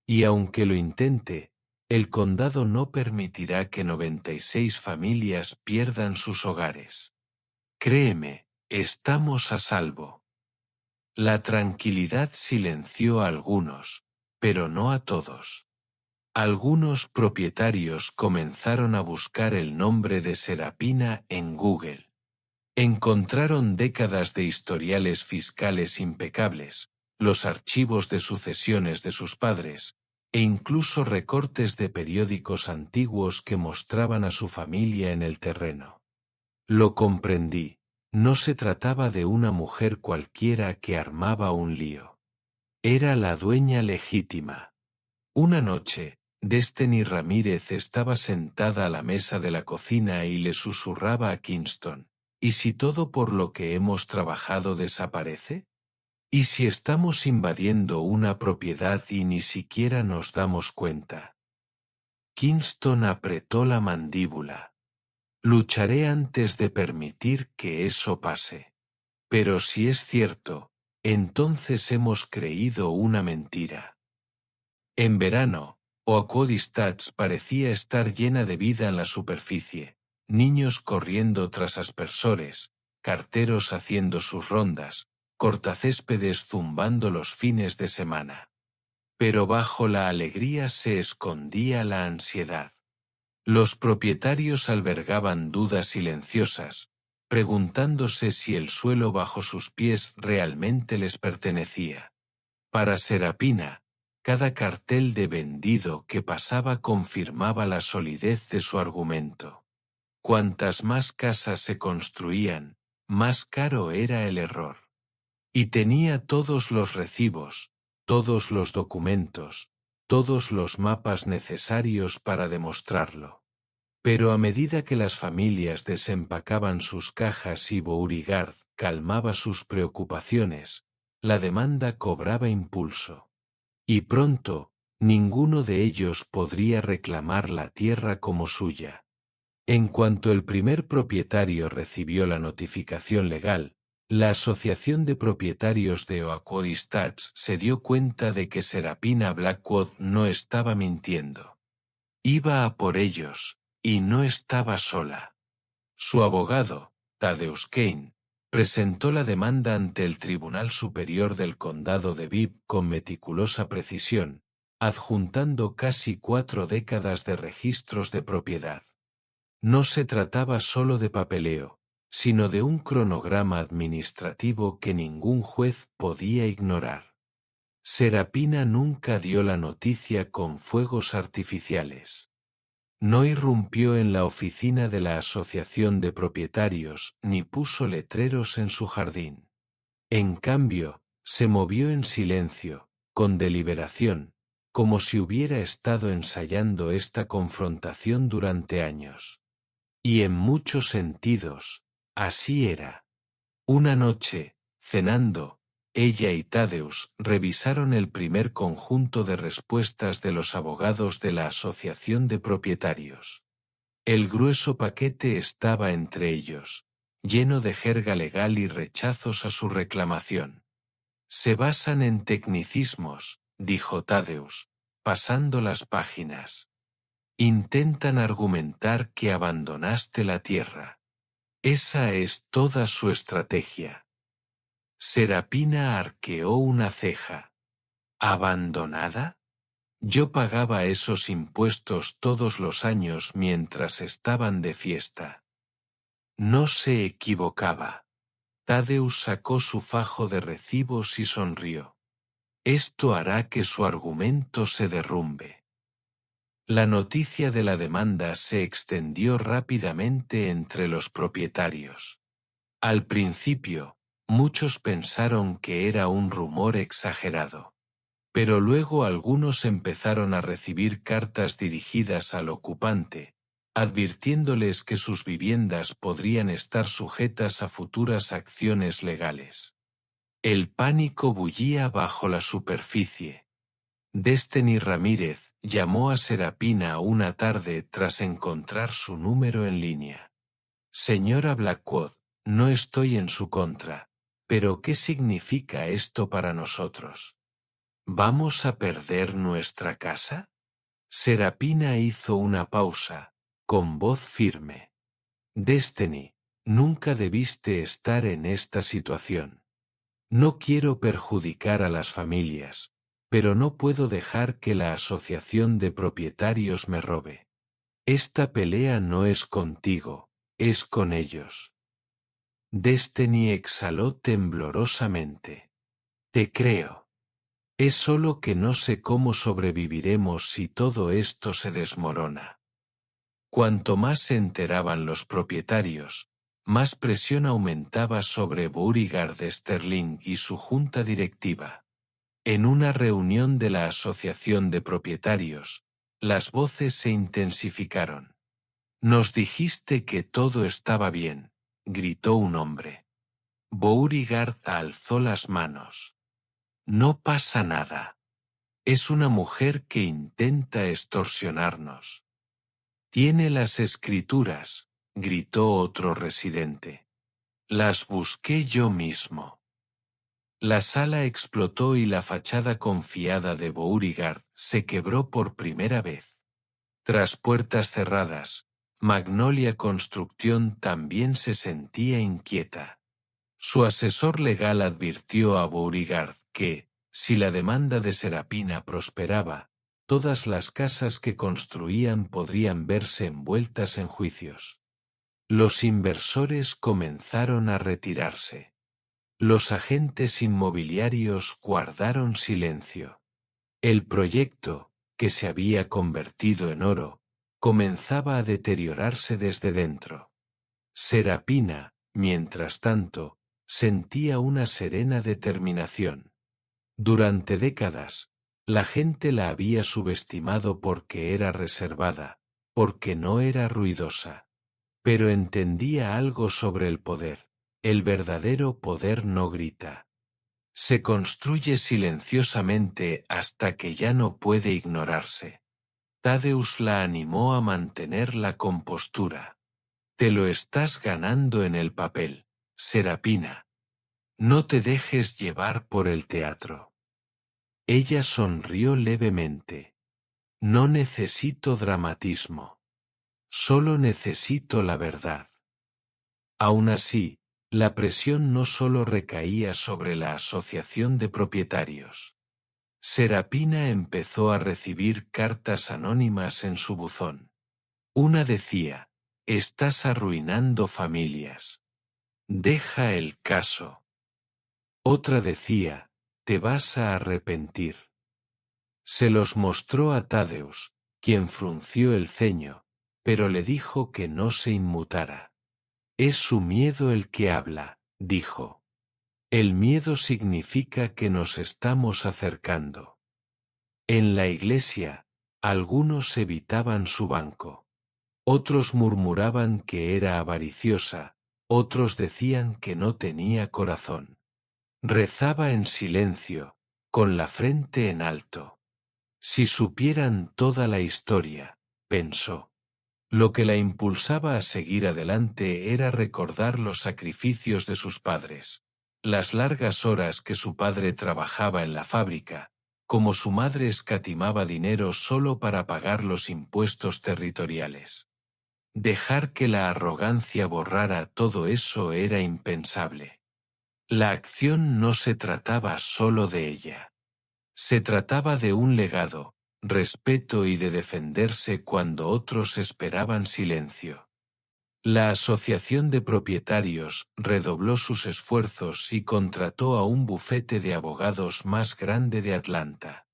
«Y aunque lo intente, el condado no permitirá que 96 familias pierdan sus hogares. Créeme, estamos a salvo». La tranquilidad silenció a algunos, pero no a todos. Algunos propietarios comenzaron a buscar el nombre de Serapina en Google. Encontraron décadas de historiales fiscales impecables, los archivos de sucesiones de sus padres, e incluso recortes de periódicos antiguos que mostraban a su familia en el terreno. Lo comprendí. No se trataba de una mujer cualquiera que armaba un lío. Era la dueña legítima. Una noche, Destiny Ramírez estaba sentada a la mesa de la cocina y le susurraba a Kingston: «¿Y si todo por lo que hemos trabajado desaparece? ¿Y si estamos invadiendo una propiedad y ni siquiera nos damos cuenta?» Kingston apretó la mandíbula. «Lucharé antes de permitir que eso pase. Pero si es cierto, entonces hemos creído una mentira». En verano, Oakwood parecía estar llena de vida en la superficie, niños corriendo tras aspersores, carteros haciendo sus rondas, cortacéspedes zumbando los fines de semana. Pero bajo la alegría se escondía la ansiedad. Los propietarios albergaban dudas silenciosas, preguntándose si el suelo bajo sus pies realmente les pertenecía. Para Serapina, cada cartel de vendido que pasaba confirmaba la solidez de su argumento. Cuantas más casas se construían, más caro era el error. Y tenía todos los recibos, todos los documentos, todos los mapas necesarios para demostrarlo. Pero a medida que las familias desempacaban sus cajas y Beauregard calmaba sus preocupaciones, la demanda cobraba impulso. Y pronto, ninguno de ellos podría reclamar la tierra como suya. En cuanto el primer propietario recibió la notificación legal, la Asociación de Propietarios de Oakwood Estates se dio cuenta de que Serapina Blackwood no estaba mintiendo. Iba a por ellos, y no estaba sola. Su abogado, Thaddeus Kane, presentó la demanda ante el Tribunal Superior del Condado de Bibb con meticulosa precisión, adjuntando casi 4 décadas de registros de propiedad. No se trataba solo de papeleo, sino de un cronograma administrativo que ningún juez podía ignorar. Serapina nunca dio la noticia con fuegos artificiales. No irrumpió en la oficina de la Asociación de Propietarios ni puso letreros en su jardín. En cambio, se movió en silencio, con deliberación, como si hubiera estado ensayando esta confrontación durante años. Y en muchos sentidos, así era. Una noche, cenando, ella y Thaddeus revisaron el primer conjunto de respuestas de los abogados de la Asociación de Propietarios. El grueso paquete estaba entre ellos, lleno de jerga legal y rechazos a su reclamación. «Se basan en tecnicismos», dijo Thaddeus, pasando las páginas. Intentan argumentar que abandonaste la tierra. Esa es toda su estrategia. Serapina arqueó una ceja. ¿Abandonada? Yo pagaba esos impuestos todos los años mientras estaban de fiesta. No se equivocaba. Tadeusz sacó su fajo de recibos y sonrió. Esto hará que su argumento se derrumbe. La noticia de la demanda se extendió rápidamente entre los propietarios. Al principio, muchos pensaron que era un rumor exagerado. Pero luego algunos empezaron a recibir cartas dirigidas al ocupante, advirtiéndoles que sus viviendas podrían estar sujetas a futuras acciones legales. El pánico bullía bajo la superficie. Destiny Ramírez llamó a Serapina una tarde tras encontrar su número en línea. Señora Blackwood, no estoy en su contra, pero ¿qué significa esto para nosotros? ¿Vamos a perder nuestra casa? Serapina hizo una pausa, con voz firme. Destiny, nunca debiste estar en esta situación. No quiero perjudicar a las familias, pero no puedo dejar que la asociación de propietarios me robe. Esta pelea no es contigo, es con ellos. Destiny exhaló temblorosamente. Te creo. Es solo que no sé cómo sobreviviremos si todo esto se desmorona. Cuanto más se enteraban los propietarios, más presión aumentaba sobre Beauregard Sterling y su junta directiva. En una reunión de la Asociación de Propietarios, las voces se intensificaron. Nos dijiste que todo estaba bien, gritó un hombre. Beauregard alzó las manos. No pasa nada. Es una mujer que intenta extorsionarnos. Tiene las escrituras, gritó otro residente. Las busqué yo mismo. La sala explotó y la fachada confiada de Beauregard se quebró por primera vez. Tras puertas cerradas, Magnolia Construcción también se sentía inquieta. Su asesor legal advirtió a Beauregard que, si la demanda de Serapina prosperaba, todas las casas que construían podrían verse envueltas en juicios. Los inversores comenzaron a retirarse. Los agentes inmobiliarios guardaron silencio. El proyecto, que se había convertido en oro, comenzaba a deteriorarse desde dentro. Serapina, mientras tanto, sentía una serena determinación. Durante décadas, la gente la había subestimado porque era reservada, porque no era ruidosa. Pero entendía algo sobre el poder. El verdadero poder no grita. Se construye silenciosamente hasta que ya no puede ignorarse. Tadeusz la animó a mantener la compostura. Te lo estás ganando en el papel, Serapina. No te dejes llevar por el teatro. Ella sonrió levemente. No necesito dramatismo. Solo necesito la verdad. Aún así, la presión no solo recaía sobre la asociación de propietarios. Serapina empezó a recibir cartas anónimas en su buzón. Una decía, estás arruinando familias. Deja el caso. Otra decía, te vas a arrepentir. Se los mostró a Tadeusz, quien frunció el ceño, pero le dijo que no se inmutara. Es su miedo el que habla, dijo. El miedo significa que nos estamos acercando. En la iglesia, algunos evitaban su banco. Otros murmuraban que era avariciosa, otros decían que no tenía corazón. Rezaba en silencio, con la frente en alto. Si supieran toda la historia, pensó. Lo que la impulsaba a seguir adelante era recordar los sacrificios de sus padres, las largas horas que su padre trabajaba en la fábrica, como su madre escatimaba dinero solo para pagar los impuestos territoriales. Dejar que la arrogancia borrara todo eso era impensable. La acción no se trataba solo de ella. Se trataba de un legado, respeto y de defenderse cuando otros esperaban silencio. La Asociación de Propietarios redobló sus esfuerzos y contrató a un bufete de abogados más grande de Atlanta.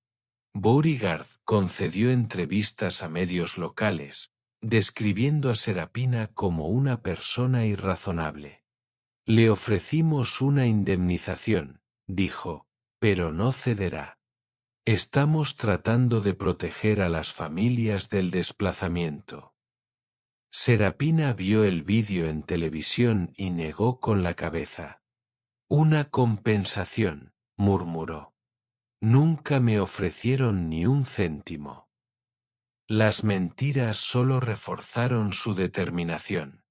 Beauregard concedió entrevistas a medios locales, describiendo a Serapina como una persona irrazonable. Le ofrecimos una indemnización, dijo, pero no cederá. Estamos tratando de proteger a las familias del desplazamiento. Serapina vio el vídeo en televisión y negó con la cabeza. Una compensación, murmuró. Nunca me ofrecieron ni un céntimo. Las mentiras solo reforzaron su determinación.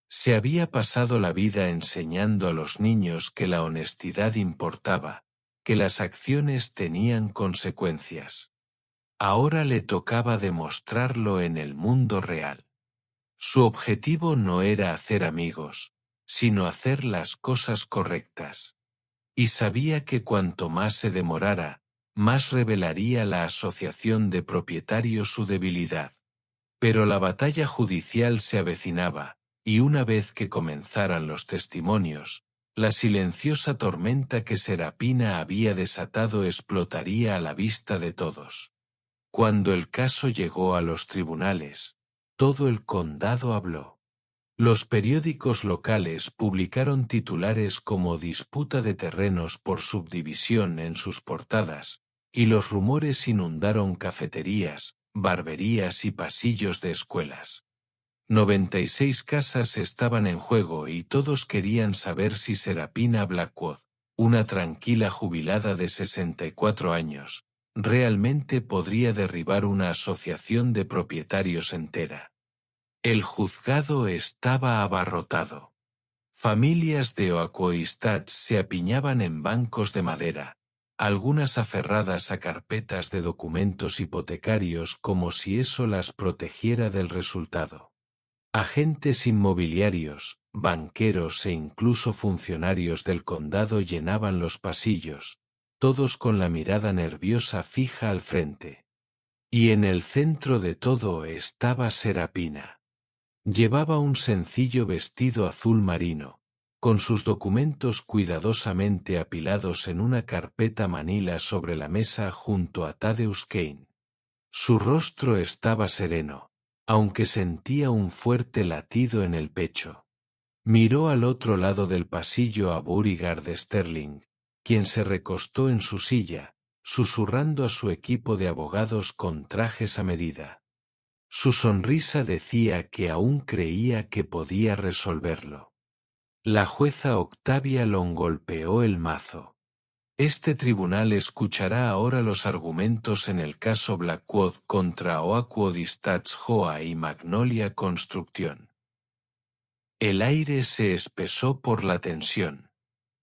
Se había pasado la vida enseñando a los niños que la honestidad importaba, que las acciones tenían consecuencias. Ahora le tocaba demostrarlo en el mundo real. Su objetivo no era hacer amigos, sino hacer las cosas correctas. Y sabía que cuanto más se demorara, más revelaría la asociación de propietarios su debilidad. Pero la batalla judicial se avecinaba, y una vez que comenzaran los testimonios, la silenciosa tormenta que Serapina había desatado explotaría a la vista de todos. Cuando el caso llegó a los tribunales, todo el condado habló. Los periódicos locales publicaron titulares como disputa de terrenos por subdivisión en sus portadas, y los rumores inundaron cafeterías, barberías y pasillos de escuelas. 96 casas estaban en juego y todos querían saber si Serapina Blackwood, una tranquila jubilada de 64 años, realmente podría derribar una asociación de propietarios entera. El juzgado estaba abarrotado. Familias de Oaquoistats se apiñaban en bancos de madera, algunas aferradas a carpetas de documentos hipotecarios como si eso las protegiera del resultado. Agentes inmobiliarios, banqueros e incluso funcionarios del condado llenaban los pasillos, todos con la mirada nerviosa fija al frente. Y en el centro de todo estaba Serapina. Llevaba un sencillo vestido azul marino, con sus documentos cuidadosamente apilados en una carpeta manila sobre la mesa junto a Thaddeus Kane. Su rostro estaba sereno, aunque sentía un fuerte latido en el pecho. Miró al otro lado del pasillo a Beauregard Sterling, quien se recostó en su silla, susurrando a su equipo de abogados con trajes a medida. Su sonrisa decía que aún creía que podía resolverlo. La jueza Octavia Long golpeó el mazo. Este tribunal escuchará ahora los argumentos en el caso Blackwood contra Oaquoistats Joa y Magnolia Construction. El aire se espesó por la tensión.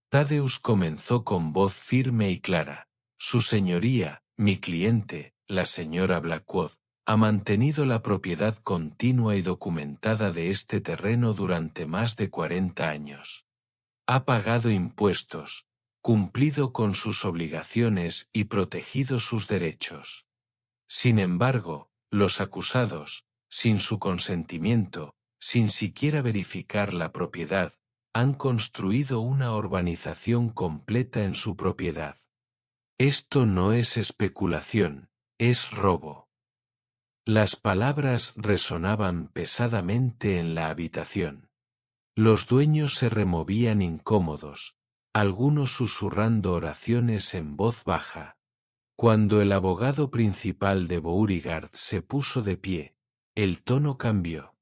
Thaddeus comenzó con voz firme y clara. Su señoría, mi cliente, la señora Blackwood, ha mantenido la propiedad continua y documentada de este terreno durante más de 40 años. Ha pagado impuestos, cumplido con sus obligaciones y protegido sus derechos. Sin embargo, los acusados, sin su consentimiento, sin siquiera verificar la propiedad, han construido una urbanización completa en su propiedad. Esto no es especulación, es robo. Las palabras resonaban pesadamente en la habitación. Los dueños se removían incómodos, algunos susurrando oraciones en voz baja. Cuando el abogado principal de Beauregard se puso de pie, el tono cambió.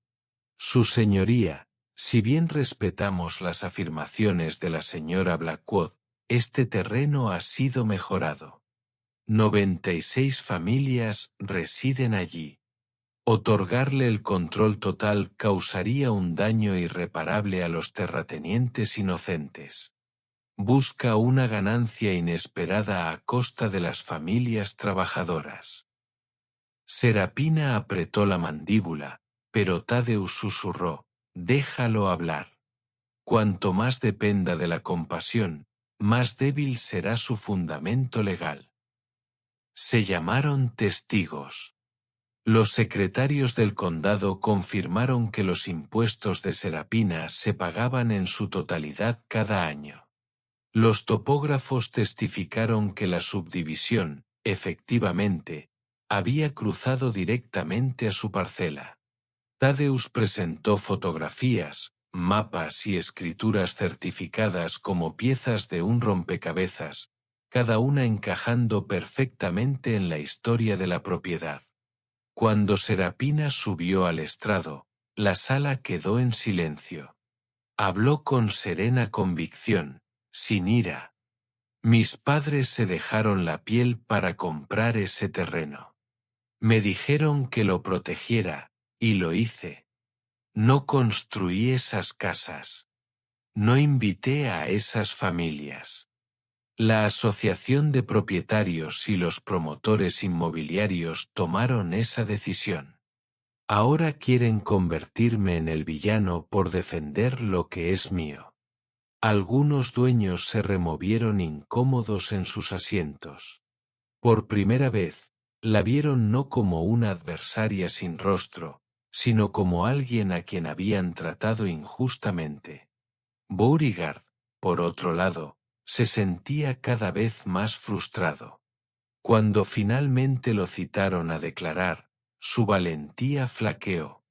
Su señoría, si bien respetamos las afirmaciones de la señora Blackwood, este terreno ha sido mejorado. 96 familias residen allí. Otorgarle el control total causaría un daño irreparable a los terratenientes inocentes. busca una ganancia inesperada a costa de las familias trabajadoras. Serapina apretó la mandíbula, pero Tadeusz susurró, déjalo hablar. Cuanto más dependa de la compasión, más débil será su fundamento legal. Se llamaron testigos. Los secretarios del condado confirmaron que los impuestos de Serapina se pagaban en su totalidad cada año. Los topógrafos testificaron que la subdivisión, efectivamente, había cruzado directamente a su parcela. Tadeusz presentó fotografías, mapas y escrituras certificadas como piezas de un rompecabezas, cada una encajando perfectamente en la historia de la propiedad. Cuando Serapina subió al estrado, la sala quedó en silencio. Habló con serena convicción, sin ira. Mis padres se dejaron la piel para comprar ese terreno. Me dijeron que lo protegiera, y lo hice. No construí esas casas. No invité a esas familias. La asociación de propietarios y los promotores inmobiliarios tomaron esa decisión. Ahora quieren convertirme en el villano por defender lo que es mío. Algunos dueños se removieron incómodos en sus asientos. Por primera vez, la vieron no como una adversaria sin rostro, sino como alguien a quien habían tratado injustamente. Beauregard, por otro lado, se sentía cada vez más frustrado. Cuando finalmente lo citaron a declarar, su valentía flaqueó.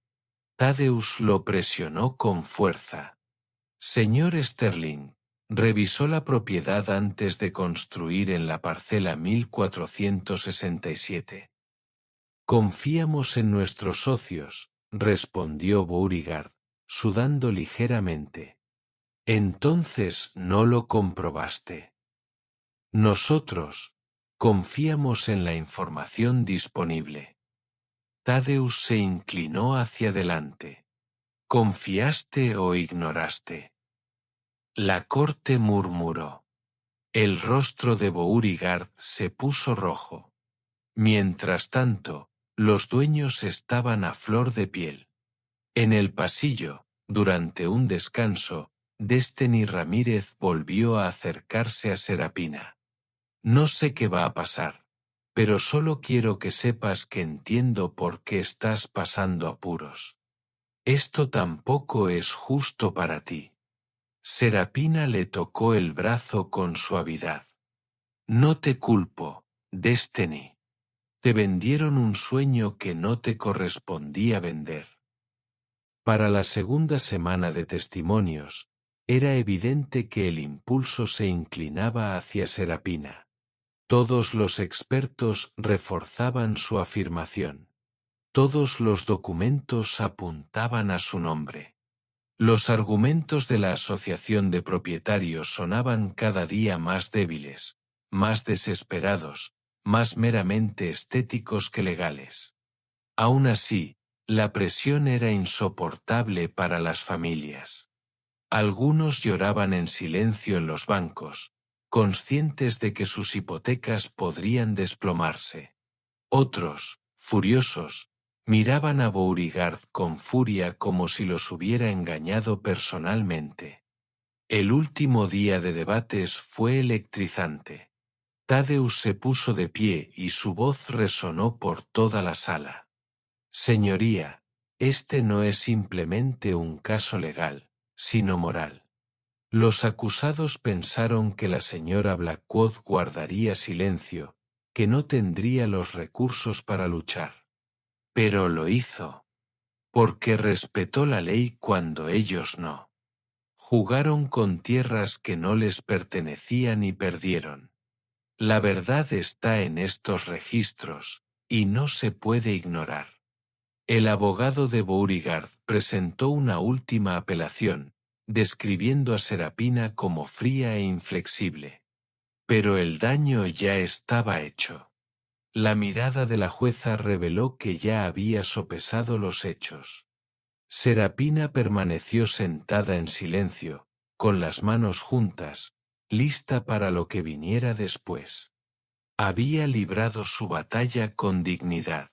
Tadeusz lo presionó con fuerza. Señor Sterling, revisó la propiedad antes de construir en la parcela 1467. Confiamos en nuestros socios, respondió Beauregard, sudando ligeramente. Entonces no lo comprobaste. Nosotros confiamos en la información disponible. Tadeusz se inclinó hacia adelante. ¿Confiaste o ignoraste? La corte murmuró. El rostro de Beauregard se puso rojo. Mientras tanto, los dueños estaban a flor de piel. En el pasillo, durante un descanso, Destiny Ramírez volvió a acercarse a Serapina. No sé qué va a pasar, pero solo quiero que sepas que entiendo por qué estás pasando apuros. Esto tampoco es justo para ti. Serapina le tocó el brazo con suavidad. No te culpo, Destiny. Te vendieron un sueño que no te correspondía vender. Para la segunda semana de testimonios, era evidente que el impulso se inclinaba hacia Serapina. Todos los expertos reforzaban su afirmación. Todos los documentos apuntaban a su nombre. Los argumentos de la asociación de propietarios sonaban cada día más débiles, más desesperados, más meramente estéticos que legales. Aún así, la presión era insoportable para las familias. Algunos lloraban en silencio en los bancos, conscientes de que sus hipotecas podrían desplomarse. Otros, furiosos, miraban a Beauregard con furia como si los hubiera engañado personalmente. El último día de debates fue electrizante. Tadeusz se puso de pie y su voz resonó por toda la sala. Señoría, este no es simplemente un caso legal, sino moral. Los acusados pensaron que la señora Blackwood guardaría silencio, que no tendría los recursos para luchar. Pero lo hizo. Porque respetó la ley cuando ellos no. Jugaron con tierras que no les pertenecían y perdieron. La verdad está en estos registros, y no se puede ignorar. El abogado de Beauregard presentó una última apelación, describiendo a Serapina como fría e inflexible. Pero el daño ya estaba hecho. La mirada de la jueza reveló que ya había sopesado los hechos. Serapina permaneció sentada en silencio, con las manos juntas, lista para lo que viniera después. Había librado su batalla con dignidad.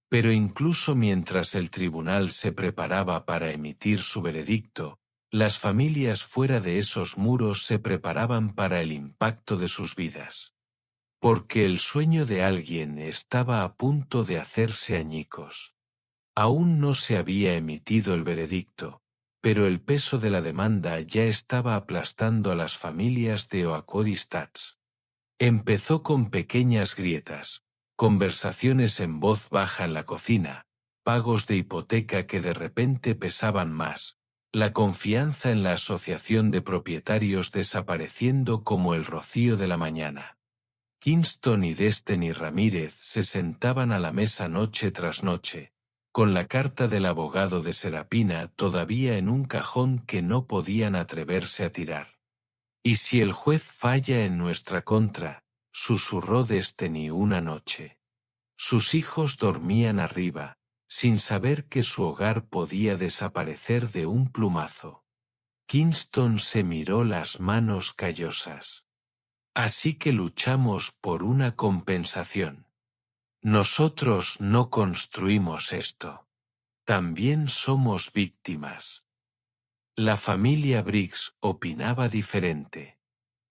Pero incluso mientras el tribunal se preparaba para emitir su veredicto, las familias fuera de esos muros se preparaban para el impacto de sus vidas. Porque el sueño de alguien estaba a punto de hacerse añicos. Aún no se había emitido el veredicto, pero el peso de la demanda ya estaba aplastando a las familias de Oakwood-Stats. Empezó con pequeñas grietas, conversaciones en voz baja en la cocina, pagos de hipoteca que de repente pesaban más, la confianza en la asociación de propietarios desapareciendo como el rocío de la mañana. Kingston y Destiny Ramírez se sentaban a la mesa noche tras noche, con la carta del abogado de Serapina todavía en un cajón que no podían atreverse a tirar. «¿Y si el juez falla en nuestra contra?», susurró Destiny una noche. Sus hijos dormían arriba, sin saber que su hogar podía desaparecer de un plumazo. Kingston se miró las manos callosas. «Así que luchamos por una compensación. Nosotros no construimos esto. También somos víctimas». La familia Briggs opinaba diferente.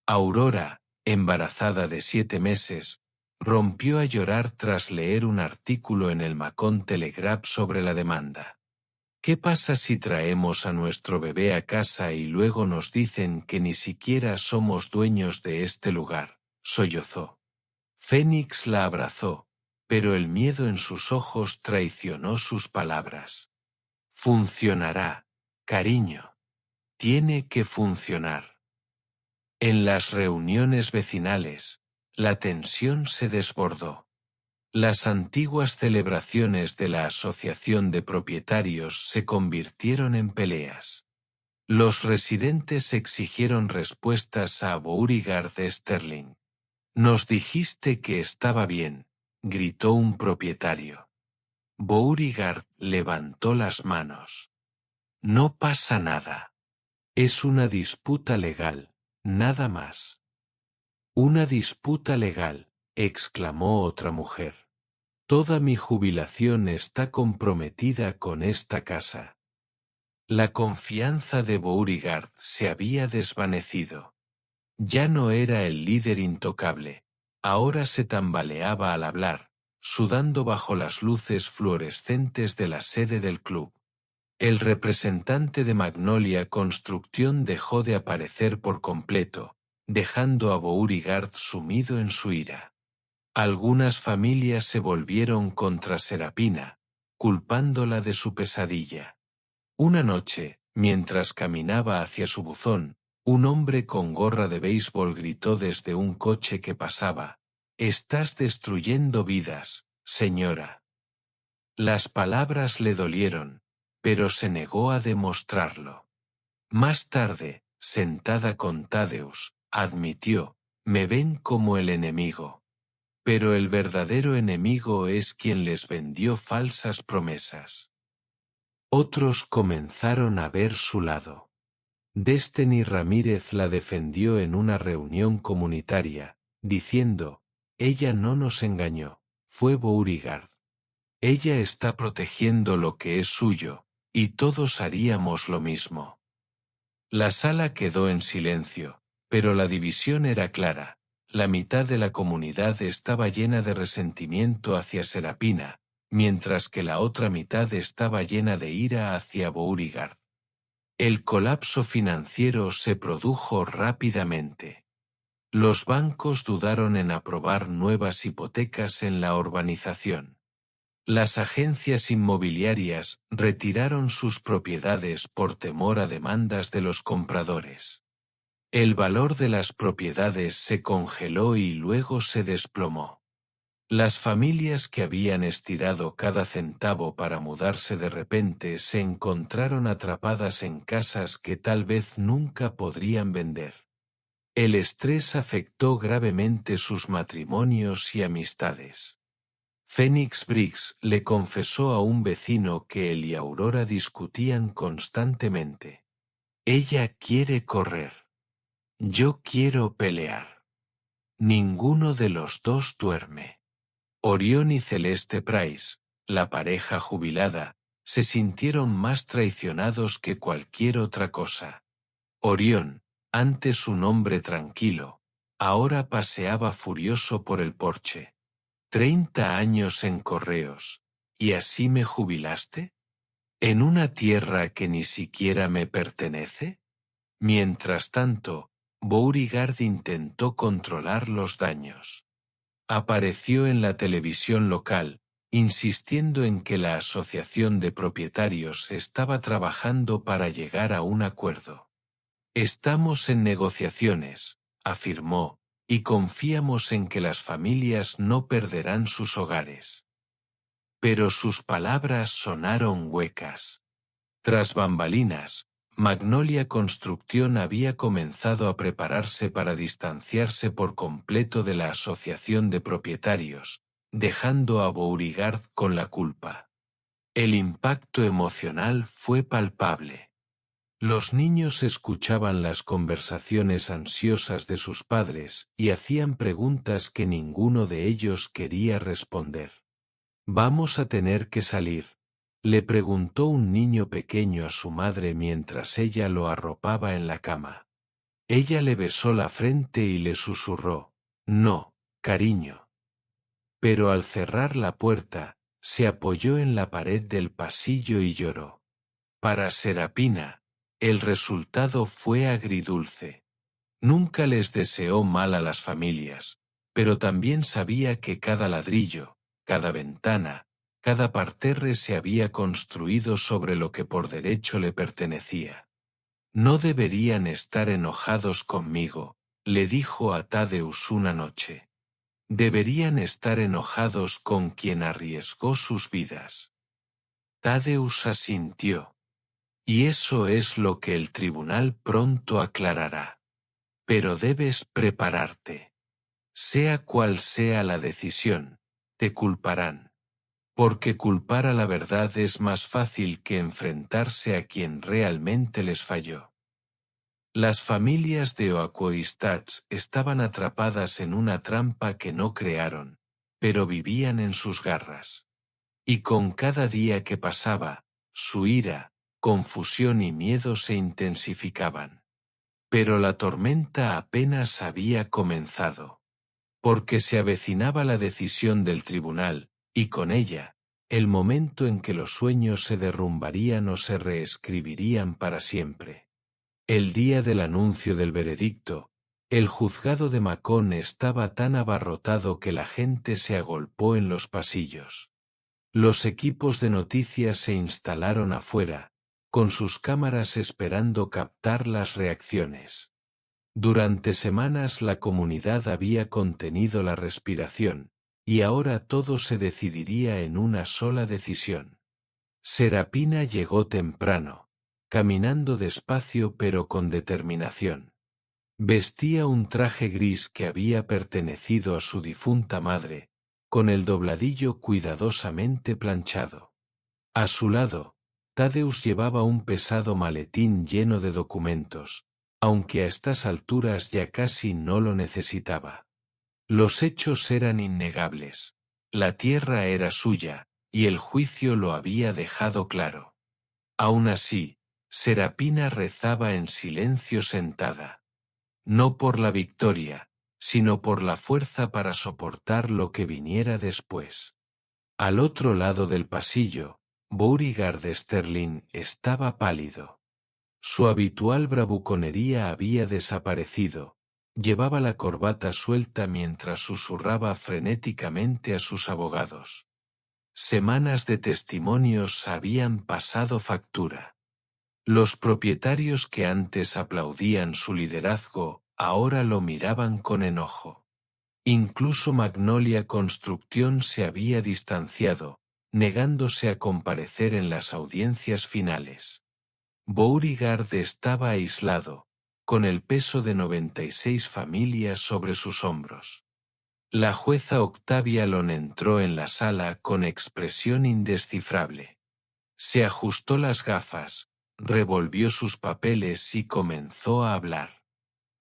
Aurora, embarazada de 7 meses, rompió a llorar tras leer un artículo en el Macon Telegraph sobre la demanda. «¿Qué pasa si traemos a nuestro bebé a casa y luego nos dicen que ni siquiera somos dueños de este lugar?», sollozó. Phoenix la abrazó, pero el miedo en sus ojos traicionó sus palabras. «Funcionará, cariño. Tiene que funcionar». En las reuniones vecinales, la tensión se desbordó. Las antiguas celebraciones de la Asociación de Propietarios se convirtieron en peleas. Los residentes exigieron respuestas a Beauregard Sterling. «Nos dijiste que estaba bien», gritó un propietario. Beauregard levantó las manos. «No pasa nada. Es una disputa legal, nada más». «Una disputa legal», exclamó otra mujer. «Toda mi jubilación está comprometida con esta casa». La confianza de Beauregard se había desvanecido. Ya no era el líder intocable, ahora se tambaleaba al hablar, sudando bajo las luces fluorescentes de la sede del club. El representante de Magnolia Construction dejó de aparecer por completo, dejando a Beauregard sumido en su ira. Algunas familias se volvieron contra Serapina, culpándola de su pesadilla. Una noche, mientras caminaba hacia su buzón, un hombre con gorra de béisbol gritó desde un coche que pasaba: «Estás destruyendo vidas, señora». Las palabras le dolieron, pero se negó a demostrarlo. Más tarde, sentada con Thaddeus, admitió: «Me ven como el enemigo. Pero el verdadero enemigo es quien les vendió falsas promesas». Otros comenzaron a ver su lado. Destiny Ramírez la defendió en una reunión comunitaria, diciendo: «Ella no nos engañó, fue Beauregard. Ella está protegiendo lo que es suyo, y todos haríamos lo mismo». La sala quedó en silencio, pero la división era clara. La mitad de la comunidad estaba llena de resentimiento hacia Serapina, mientras que la otra mitad estaba llena de ira hacia Beauregard. El colapso financiero se produjo rápidamente. Los bancos dudaron en aprobar nuevas hipotecas en la urbanización. Las agencias inmobiliarias retiraron sus propiedades por temor a demandas de los compradores. El valor de las propiedades se congeló y luego se desplomó. Las familias que habían estirado cada centavo para mudarse de repente se encontraron atrapadas en casas que tal vez nunca podrían vender. El estrés afectó gravemente sus matrimonios y amistades. Phoenix Briggs le confesó a un vecino que él y Aurora discutían constantemente. «Ella quiere correr». Yo quiero pelear. Ninguno de los dos duerme. Orión y Celeste Price, la pareja jubilada, se sintieron más traicionados que cualquier otra cosa. Orión, antes un hombre tranquilo, ahora paseaba furioso por el porche. 30 años en correos, ¿y así me jubilaste? ¿En una tierra que ni siquiera me pertenece? Mientras tanto, Beauregard intentó controlar los daños. Apareció en la televisión local, insistiendo en que la asociación de propietarios estaba trabajando para llegar a un acuerdo. Estamos en negociaciones, afirmó, y confiamos en que las familias no perderán sus hogares. Pero sus palabras sonaron huecas. Tras bambalinas, Magnolia Construcción había comenzado a prepararse para distanciarse por completo de la asociación de propietarios, dejando a Beauregard con la culpa. El impacto emocional fue palpable. Los niños escuchaban las conversaciones ansiosas de sus padres y hacían preguntas que ninguno de ellos quería responder. «¿Vamos a tener que salir?», le preguntó un niño pequeño a su madre mientras ella lo arropaba en la cama. Ella le besó la frente y le susurró, «No, cariño». Pero al cerrar la puerta, se apoyó en la pared del pasillo y lloró. Para Serapina, el resultado fue agridulce. Nunca les deseó mal a las familias, pero también sabía que cada ladrillo, cada ventana, cada parterre se había construido sobre lo que por derecho le pertenecía. «No deberían estar enojados conmigo», le dijo a Thaddeus una noche. «Deberían estar enojados con quien arriesgó sus vidas». Thaddeus asintió. «Y eso es lo que el tribunal pronto aclarará. Pero debes prepararte. Sea cual sea la decisión, te culparán. Porque culpar a la verdad es más fácil que enfrentarse a quien realmente les falló». Las familias de Oaquoistats estaban atrapadas en una trampa que no crearon, pero vivían en sus garras. Y con cada día que pasaba, su ira, confusión y miedo se intensificaban. Pero la tormenta apenas había comenzado. Porque se avecinaba la decisión del tribunal, y con ella, el momento en que los sueños se derrumbarían o se reescribirían para siempre. El día del anuncio del veredicto, el juzgado de Macon estaba tan abarrotado que la gente se agolpó en los pasillos. Los equipos de noticias se instalaron afuera, con sus cámaras esperando captar las reacciones. Durante semanas la comunidad había contenido la respiración, y ahora todo se decidiría en una sola decisión. Serapina llegó temprano, caminando despacio pero con determinación. Vestía un traje gris que había pertenecido a su difunta madre, con el dobladillo cuidadosamente planchado. A su lado, Thaddeus llevaba un pesado maletín lleno de documentos, aunque a estas alturas ya casi no lo necesitaba. Los hechos eran innegables. La tierra era suya, y el juicio lo había dejado claro. Aún así, Serapina rezaba en silencio sentada. No por la victoria, sino por la fuerza para soportar lo que viniera después. Al otro lado del pasillo, Beauregard Sterling estaba pálido. Su habitual bravuconería había desaparecido. Llevaba la corbata suelta mientras susurraba frenéticamente a sus abogados. Semanas de testimonios habían pasado factura. Los propietarios que antes aplaudían su liderazgo, ahora lo miraban con enojo. Incluso Magnolia Construcción se había distanciado, negándose a comparecer en las audiencias finales. Beauregard estaba aislado, con el peso de 96 familias sobre sus hombros. La jueza Octavia Lon entró en la sala con expresión indescifrable. Se ajustó las gafas, revolvió sus papeles y comenzó a hablar.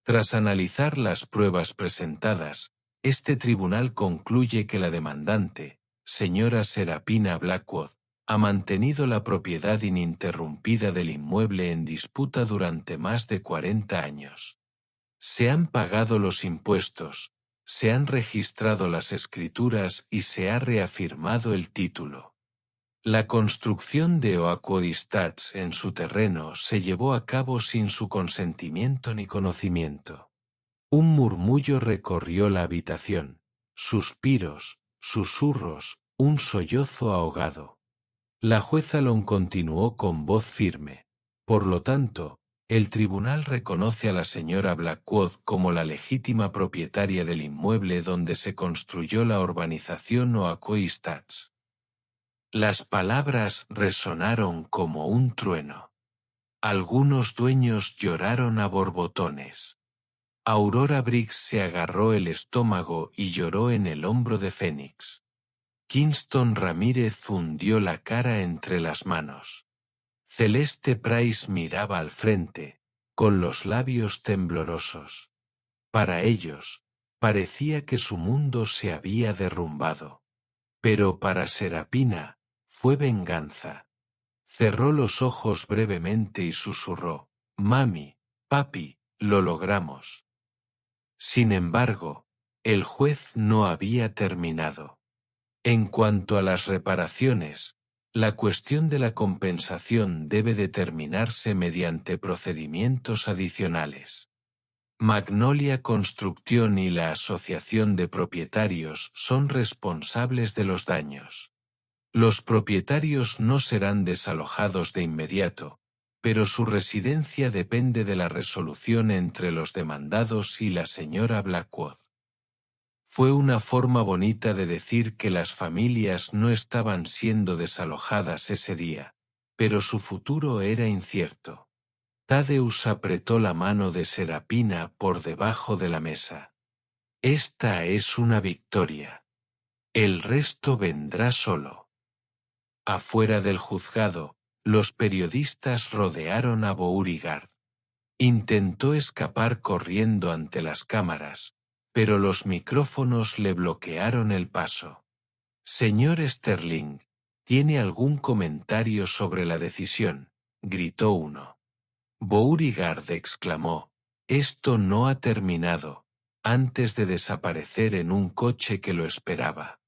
Tras analizar las pruebas presentadas, este tribunal concluye que la demandante, señora Serapina Blackwood, ha mantenido la propiedad ininterrumpida del inmueble en disputa durante más de 40 años. Se han pagado los impuestos, se han registrado las escrituras y se ha reafirmado el título. La construcción de Oakwood Estates en su terreno se llevó a cabo sin su consentimiento ni conocimiento. Un murmullo recorrió la habitación, suspiros, susurros, un sollozo ahogado. La jueza Long continuó con voz firme. Por lo tanto, el tribunal reconoce a la señora Blackwood como la legítima propietaria del inmueble donde se construyó la urbanización Oakwood Estates. Las palabras resonaron como un trueno. Algunos dueños lloraron a borbotones. Aurora Briggs se agarró el estómago y lloró en el hombro de Fénix. Kingston Ramírez hundió la cara entre las manos. Celeste Price miraba al frente, con los labios temblorosos. Para ellos, parecía que su mundo se había derrumbado. Pero para Serapina, fue venganza. Cerró los ojos brevemente y susurró: «Mami, papi, lo logramos». Sin embargo, el juez no había terminado. En cuanto a las reparaciones, la cuestión de la compensación debe determinarse mediante procedimientos adicionales. Magnolia Construction y la Asociación de Propietarios son responsables de los daños. Los propietarios no serán desalojados de inmediato, pero su residencia depende de la resolución entre los demandados y la señora Blackwood. Fue una forma bonita de decir que las familias no estaban siendo desalojadas ese día, pero su futuro era incierto. Thaddeus apretó la mano de Serapina por debajo de la mesa. Esta es una victoria. El resto vendrá solo. Afuera del juzgado, los periodistas rodearon a Beauregard. Intentó escapar corriendo ante las cámaras, pero los micrófonos le bloquearon el paso. «Señor Sterling, ¿tiene algún comentario sobre la decisión?», gritó uno. Beauregard exclamó: «Esto no ha terminado», antes de desaparecer en un coche que lo esperaba.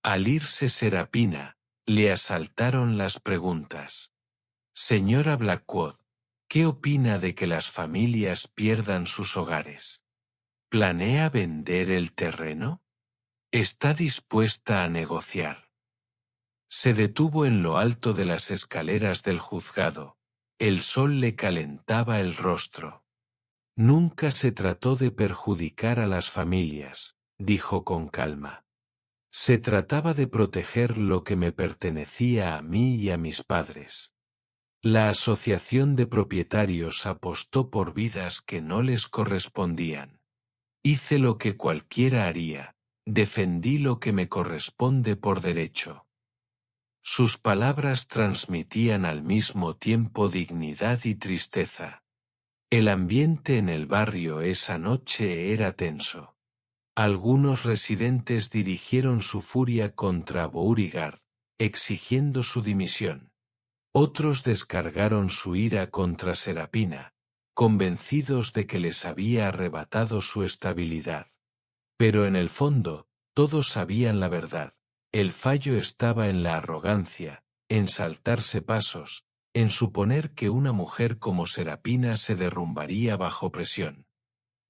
Al irse Serapina, le asaltaron las preguntas. «Señora Blackwood, ¿qué opina de que las familias pierdan sus hogares? ¿Planea vender el terreno? ¿Está dispuesta a negociar?». Se detuvo en lo alto de las escaleras del juzgado. El sol le calentaba el rostro. «Nunca se trató de perjudicar a las familias», dijo con calma. «Se trataba de proteger lo que me pertenecía a mí y a mis padres. La asociación de propietarios apostó por vidas que no les correspondían. Hice lo que cualquiera haría, defendí lo que me corresponde por derecho». Sus palabras transmitían al mismo tiempo dignidad y tristeza. El ambiente en el barrio esa noche era tenso. Algunos residentes dirigieron su furia contra Beauregard, exigiendo su dimisión. Otros descargaron su ira contra Serapina, convencidos de que les había arrebatado su estabilidad. Pero en el fondo, todos sabían la verdad. El fallo estaba en la arrogancia, en saltarse pasos, en suponer que una mujer como Serapina se derrumbaría bajo presión.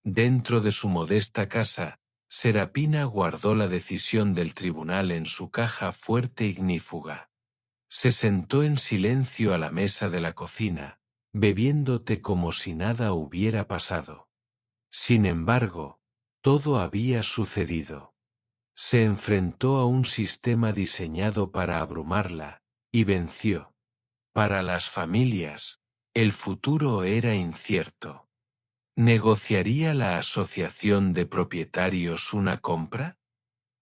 Dentro de su modesta casa, Serapina guardó la decisión del tribunal en su caja fuerte ignífuga. Se sentó en silencio a la mesa de la cocina, bebiendo té como si nada hubiera pasado. Sin embargo, todo había sucedido. Se enfrentó a un sistema diseñado para abrumarla, y venció. Para las familias, el futuro era incierto. ¿Negociaría la asociación de propietarios una compra?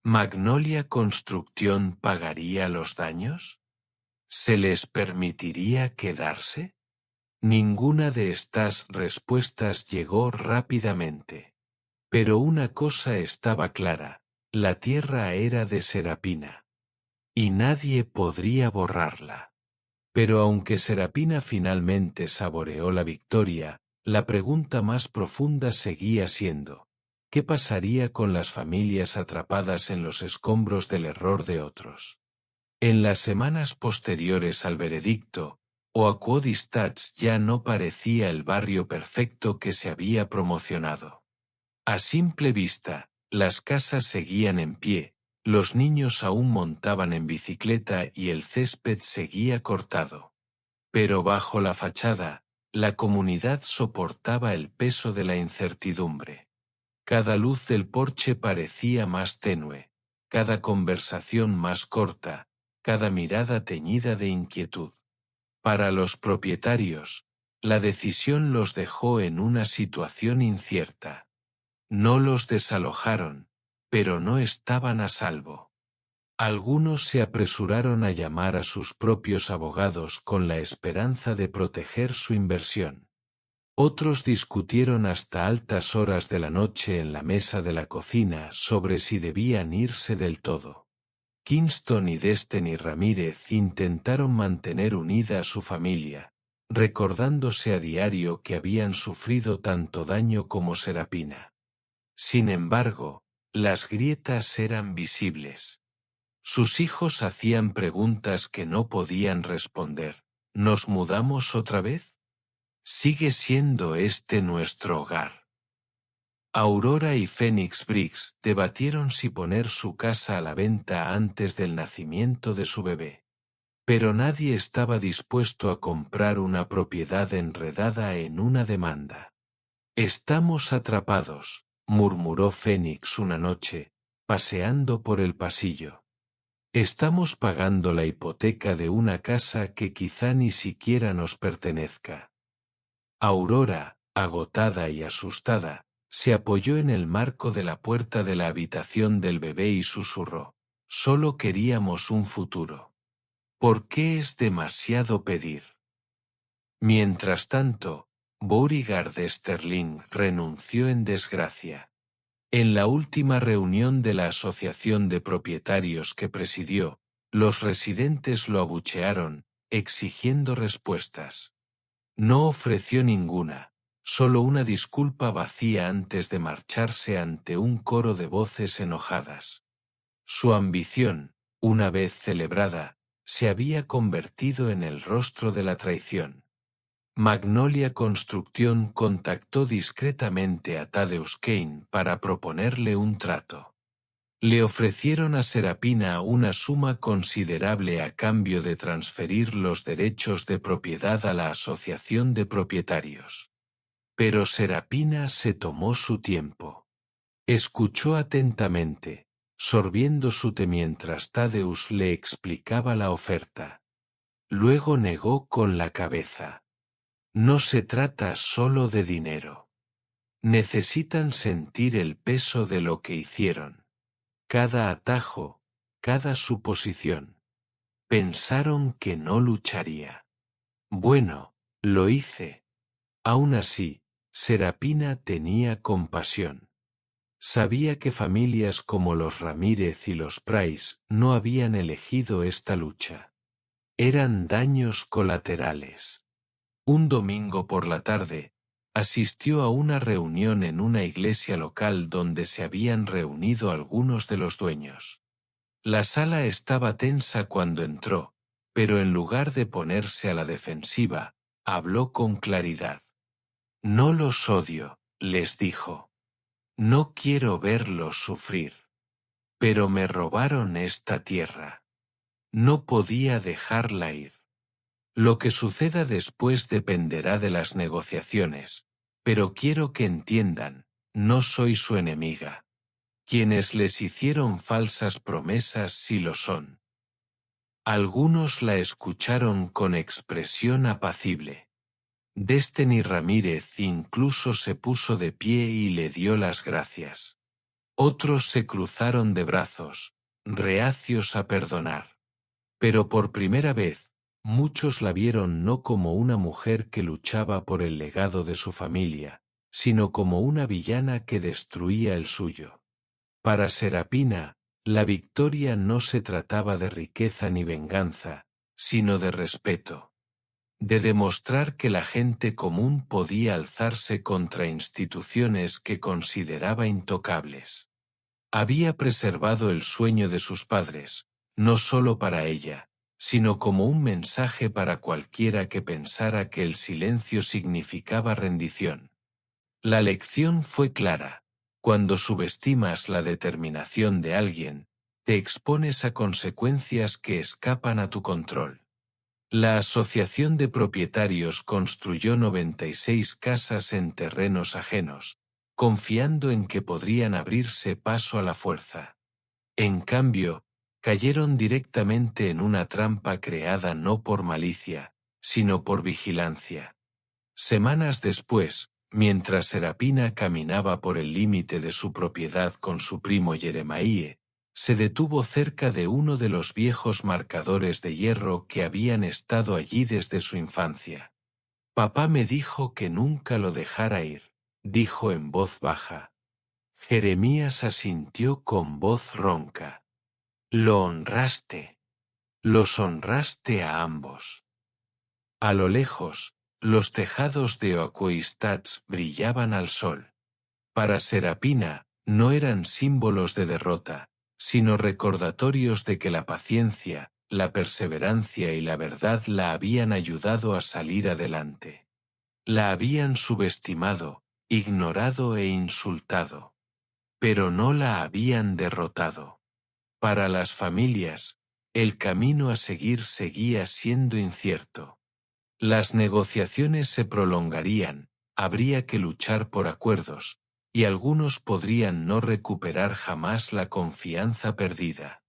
¿Magnolia Construction pagaría los daños? ¿Se les permitiría quedarse? Ninguna de estas respuestas llegó rápidamente. Pero una cosa estaba clara, la tierra era de Serapina. Y nadie podría borrarla. Pero aunque Serapina finalmente saboreó la victoria, la pregunta más profunda seguía siendo, ¿qué pasaría con las familias atrapadas en los escombros del error de otros? En las semanas posteriores al veredicto, Oakwood-Stats ya no parecía el barrio perfecto que se había promocionado. A simple vista, las casas seguían en pie, los niños aún montaban en bicicleta y el césped seguía cortado. Pero bajo la fachada, la comunidad soportaba el peso de la incertidumbre. Cada luz del porche parecía más tenue, cada conversación más corta, cada mirada teñida de inquietud. Para los propietarios, la decisión los dejó en una situación incierta. No los desalojaron, pero no estaban a salvo. Algunos se apresuraron a llamar a sus propios abogados con la esperanza de proteger su inversión. Otros discutieron hasta altas horas de la noche en la mesa de la cocina sobre si debían irse del todo. Kingston y Destiny Ramírez intentaron mantener unida a su familia, recordándose a diario que habían sufrido tanto daño como Serapina. Sin embargo, las grietas eran visibles. Sus hijos hacían preguntas que no podían responder. ¿Nos mudamos otra vez? ¿Sigue siendo este nuestro hogar? Aurora y Phoenix Briggs debatieron si poner su casa a la venta antes del nacimiento de su bebé. Pero nadie estaba dispuesto a comprar una propiedad enredada en una demanda. «Estamos atrapados», murmuró Phoenix una noche, paseando por el pasillo. «Estamos pagando la hipoteca de una casa que quizá ni siquiera nos pertenezca». Aurora, agotada y asustada, se apoyó en el marco de la puerta de la habitación del bebé y susurró, «Solo queríamos un futuro. ¿Por qué es demasiado pedir?» Mientras tanto, Beauregard de Sterling renunció en desgracia. En la última reunión de la asociación de propietarios que presidió, los residentes lo abuchearon, exigiendo respuestas. No ofreció ninguna, solo una disculpa vacía antes de marcharse ante un coro de voces enojadas. Su ambición, una vez celebrada, se había convertido en el rostro de la traición. Magnolia Construction contactó discretamente a Thaddeus Kane para proponerle un trato. Le ofrecieron a Serapina una suma considerable a cambio de transferir los derechos de propiedad a la asociación de propietarios. Pero Serapina se tomó su tiempo. Escuchó atentamente, sorbiendo su té mientras Thaddeus le explicaba la oferta. Luego negó con la cabeza. No se trata solo de dinero. Necesitan sentir el peso de lo que hicieron. Cada atajo, cada suposición. Pensaron que no lucharía. Bueno, lo hice. Aún así, Serapina tenía compasión. Sabía que familias como los Ramírez y los Price no habían elegido esta lucha. Eran daños colaterales. Un domingo por la tarde, asistió a una reunión en una iglesia local donde se habían reunido algunos de los dueños. La sala estaba tensa cuando entró, pero en lugar de ponerse a la defensiva, habló con claridad. «No los odio», les dijo. «No quiero verlos sufrir. Pero me robaron esta tierra. No podía dejarla ir. Lo que suceda después dependerá de las negociaciones, pero quiero que entiendan, no soy su enemiga. Quienes les hicieron falsas promesas sí lo son». Algunos la escucharon con expresión apacible. Destiny Ramírez incluso se puso de pie y le dio las gracias. Otros se cruzaron de brazos, reacios a perdonar. Pero por primera vez, Muchos la vieron no como una mujer que luchaba por el legado de su familia, sino como una villana que destruía el suyo. Para Serapina, la victoria no se trataba de riqueza ni venganza, sino de respeto. De demostrar que la gente común podía alzarse contra instituciones que consideraba intocables. Había preservado el sueño de sus padres, no solo para ella, sino como un mensaje para cualquiera que pensara que el silencio significaba rendición. La lección fue clara: cuando subestimas la determinación de alguien, te expones a consecuencias que escapan a tu control. La Asociación de Propietarios construyó 96 casas en terrenos ajenos, confiando en que podrían abrirse paso a la fuerza. En cambio, cayeron directamente en una trampa creada no por malicia, sino por vigilancia. Semanas después, mientras Serapina caminaba por el límite de su propiedad con su primo Jeremiah, se detuvo cerca de uno de los viejos marcadores de hierro que habían estado allí desde su infancia. «Papá me dijo que nunca lo dejara ir», dijo en voz baja. Jeremías asintió con voz ronca. «Lo honraste. Los honraste a ambos». A lo lejos, los tejados de Oaquistats brillaban al sol. Para Serapina, no eran símbolos de derrota, sino recordatorios de que la paciencia, la perseverancia y la verdad la habían ayudado a salir adelante. La habían subestimado, ignorado e insultado. Pero no la habían derrotado. Para las familias, el camino a seguir seguía siendo incierto. Las negociaciones se prolongarían, habría que luchar por acuerdos, y algunos podrían no recuperar jamás la confianza perdida.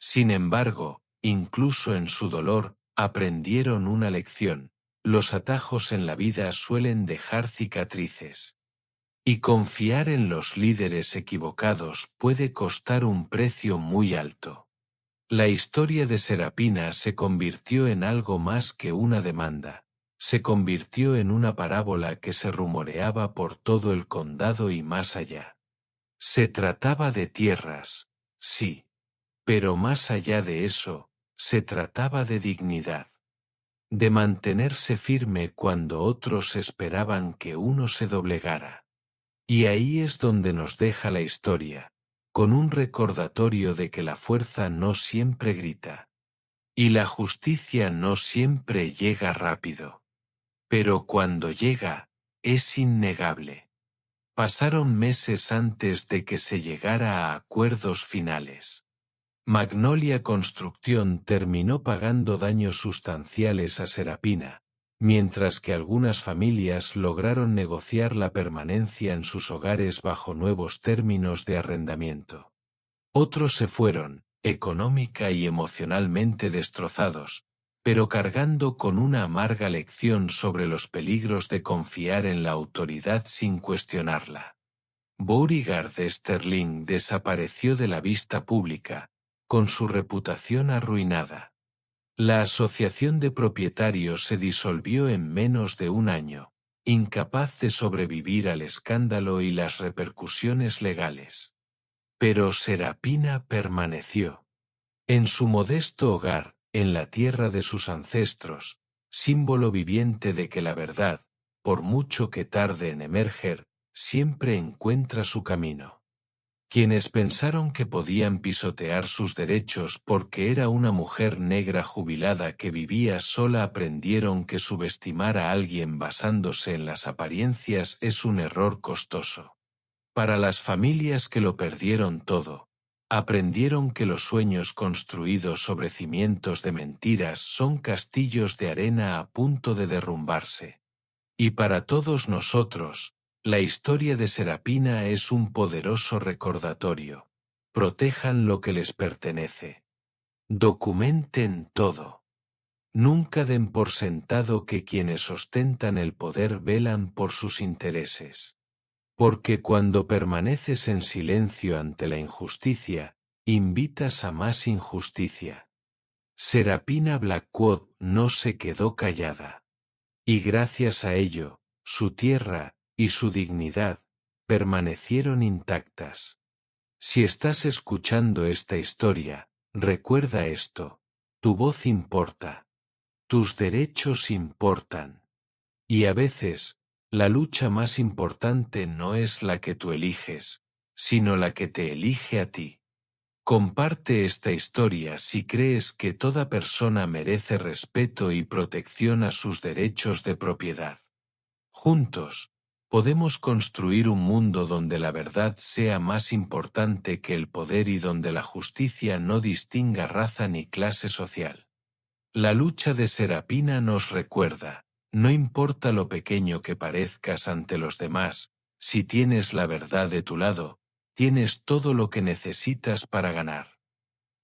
Sin embargo, incluso en su dolor, aprendieron una lección: los atajos en la vida suelen dejar cicatrices. Y confiar en los líderes equivocados puede costar un precio muy alto. La historia de Serapina se convirtió en algo más que una demanda. Se convirtió en una parábola que se rumoreaba por todo el condado y más allá. Se trataba de tierras, sí. Pero más allá de eso, se trataba de dignidad. De mantenerse firme cuando otros esperaban que uno se doblegara. Y ahí es donde nos deja la historia, con un recordatorio de que la fuerza no siempre grita. Y la justicia no siempre llega rápido. Pero cuando llega, es innegable. Pasaron meses antes de que se llegara a acuerdos finales. Magnolia Construcción terminó pagando daños sustanciales a Serapina, mientras que algunas familias lograron negociar la permanencia en sus hogares bajo nuevos términos de arrendamiento. Otros se fueron, económica y emocionalmente destrozados, pero cargando con una amarga lección sobre los peligros de confiar en la autoridad sin cuestionarla. Beauregard Sterling desapareció de la vista pública, con su reputación arruinada. La asociación de propietarios se disolvió en menos de un año, incapaz de sobrevivir al escándalo y las repercusiones legales. Pero Serapina permaneció. En su modesto hogar, en la tierra de sus ancestros, símbolo viviente de que la verdad, por mucho que tarde en emerger, siempre encuentra su camino. Quienes pensaron que podían pisotear sus derechos porque era una mujer negra jubilada que vivía sola aprendieron que subestimar a alguien basándose en las apariencias es un error costoso. Para las familias que lo perdieron todo, aprendieron que los sueños construidos sobre cimientos de mentiras son castillos de arena a punto de derrumbarse. Y para todos nosotros, la historia de Serapina es un poderoso recordatorio. Protejan lo que les pertenece. Documenten todo. Nunca den por sentado que quienes ostentan el poder velan por sus intereses. Porque cuando permaneces en silencio ante la injusticia, invitas a más injusticia. Serapina Blackwood no se quedó callada. Y gracias a ello, su tierra y su dignidad permanecieron intactas. Si estás escuchando esta historia, recuerda esto: tu voz importa. Tus derechos importan. Y a veces, la lucha más importante no es la que tú eliges, sino la que te elige a ti. Comparte esta historia si crees que toda persona merece respeto y protección a sus derechos de propiedad. Juntos, podemos construir un mundo donde la verdad sea más importante que el poder y donde la justicia no distinga raza ni clase social. La lucha de Serapina nos recuerda: no importa lo pequeño que parezcas ante los demás, si tienes la verdad de tu lado, tienes todo lo que necesitas para ganar.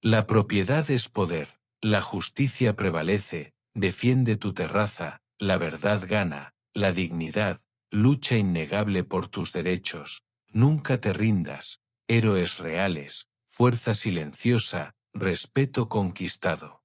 La propiedad es poder, la justicia prevalece, defiende tu terraza, la verdad gana, la dignidad, lucha innegable por tus derechos, nunca te rindas, héroes reales, fuerza silenciosa, respeto conquistado.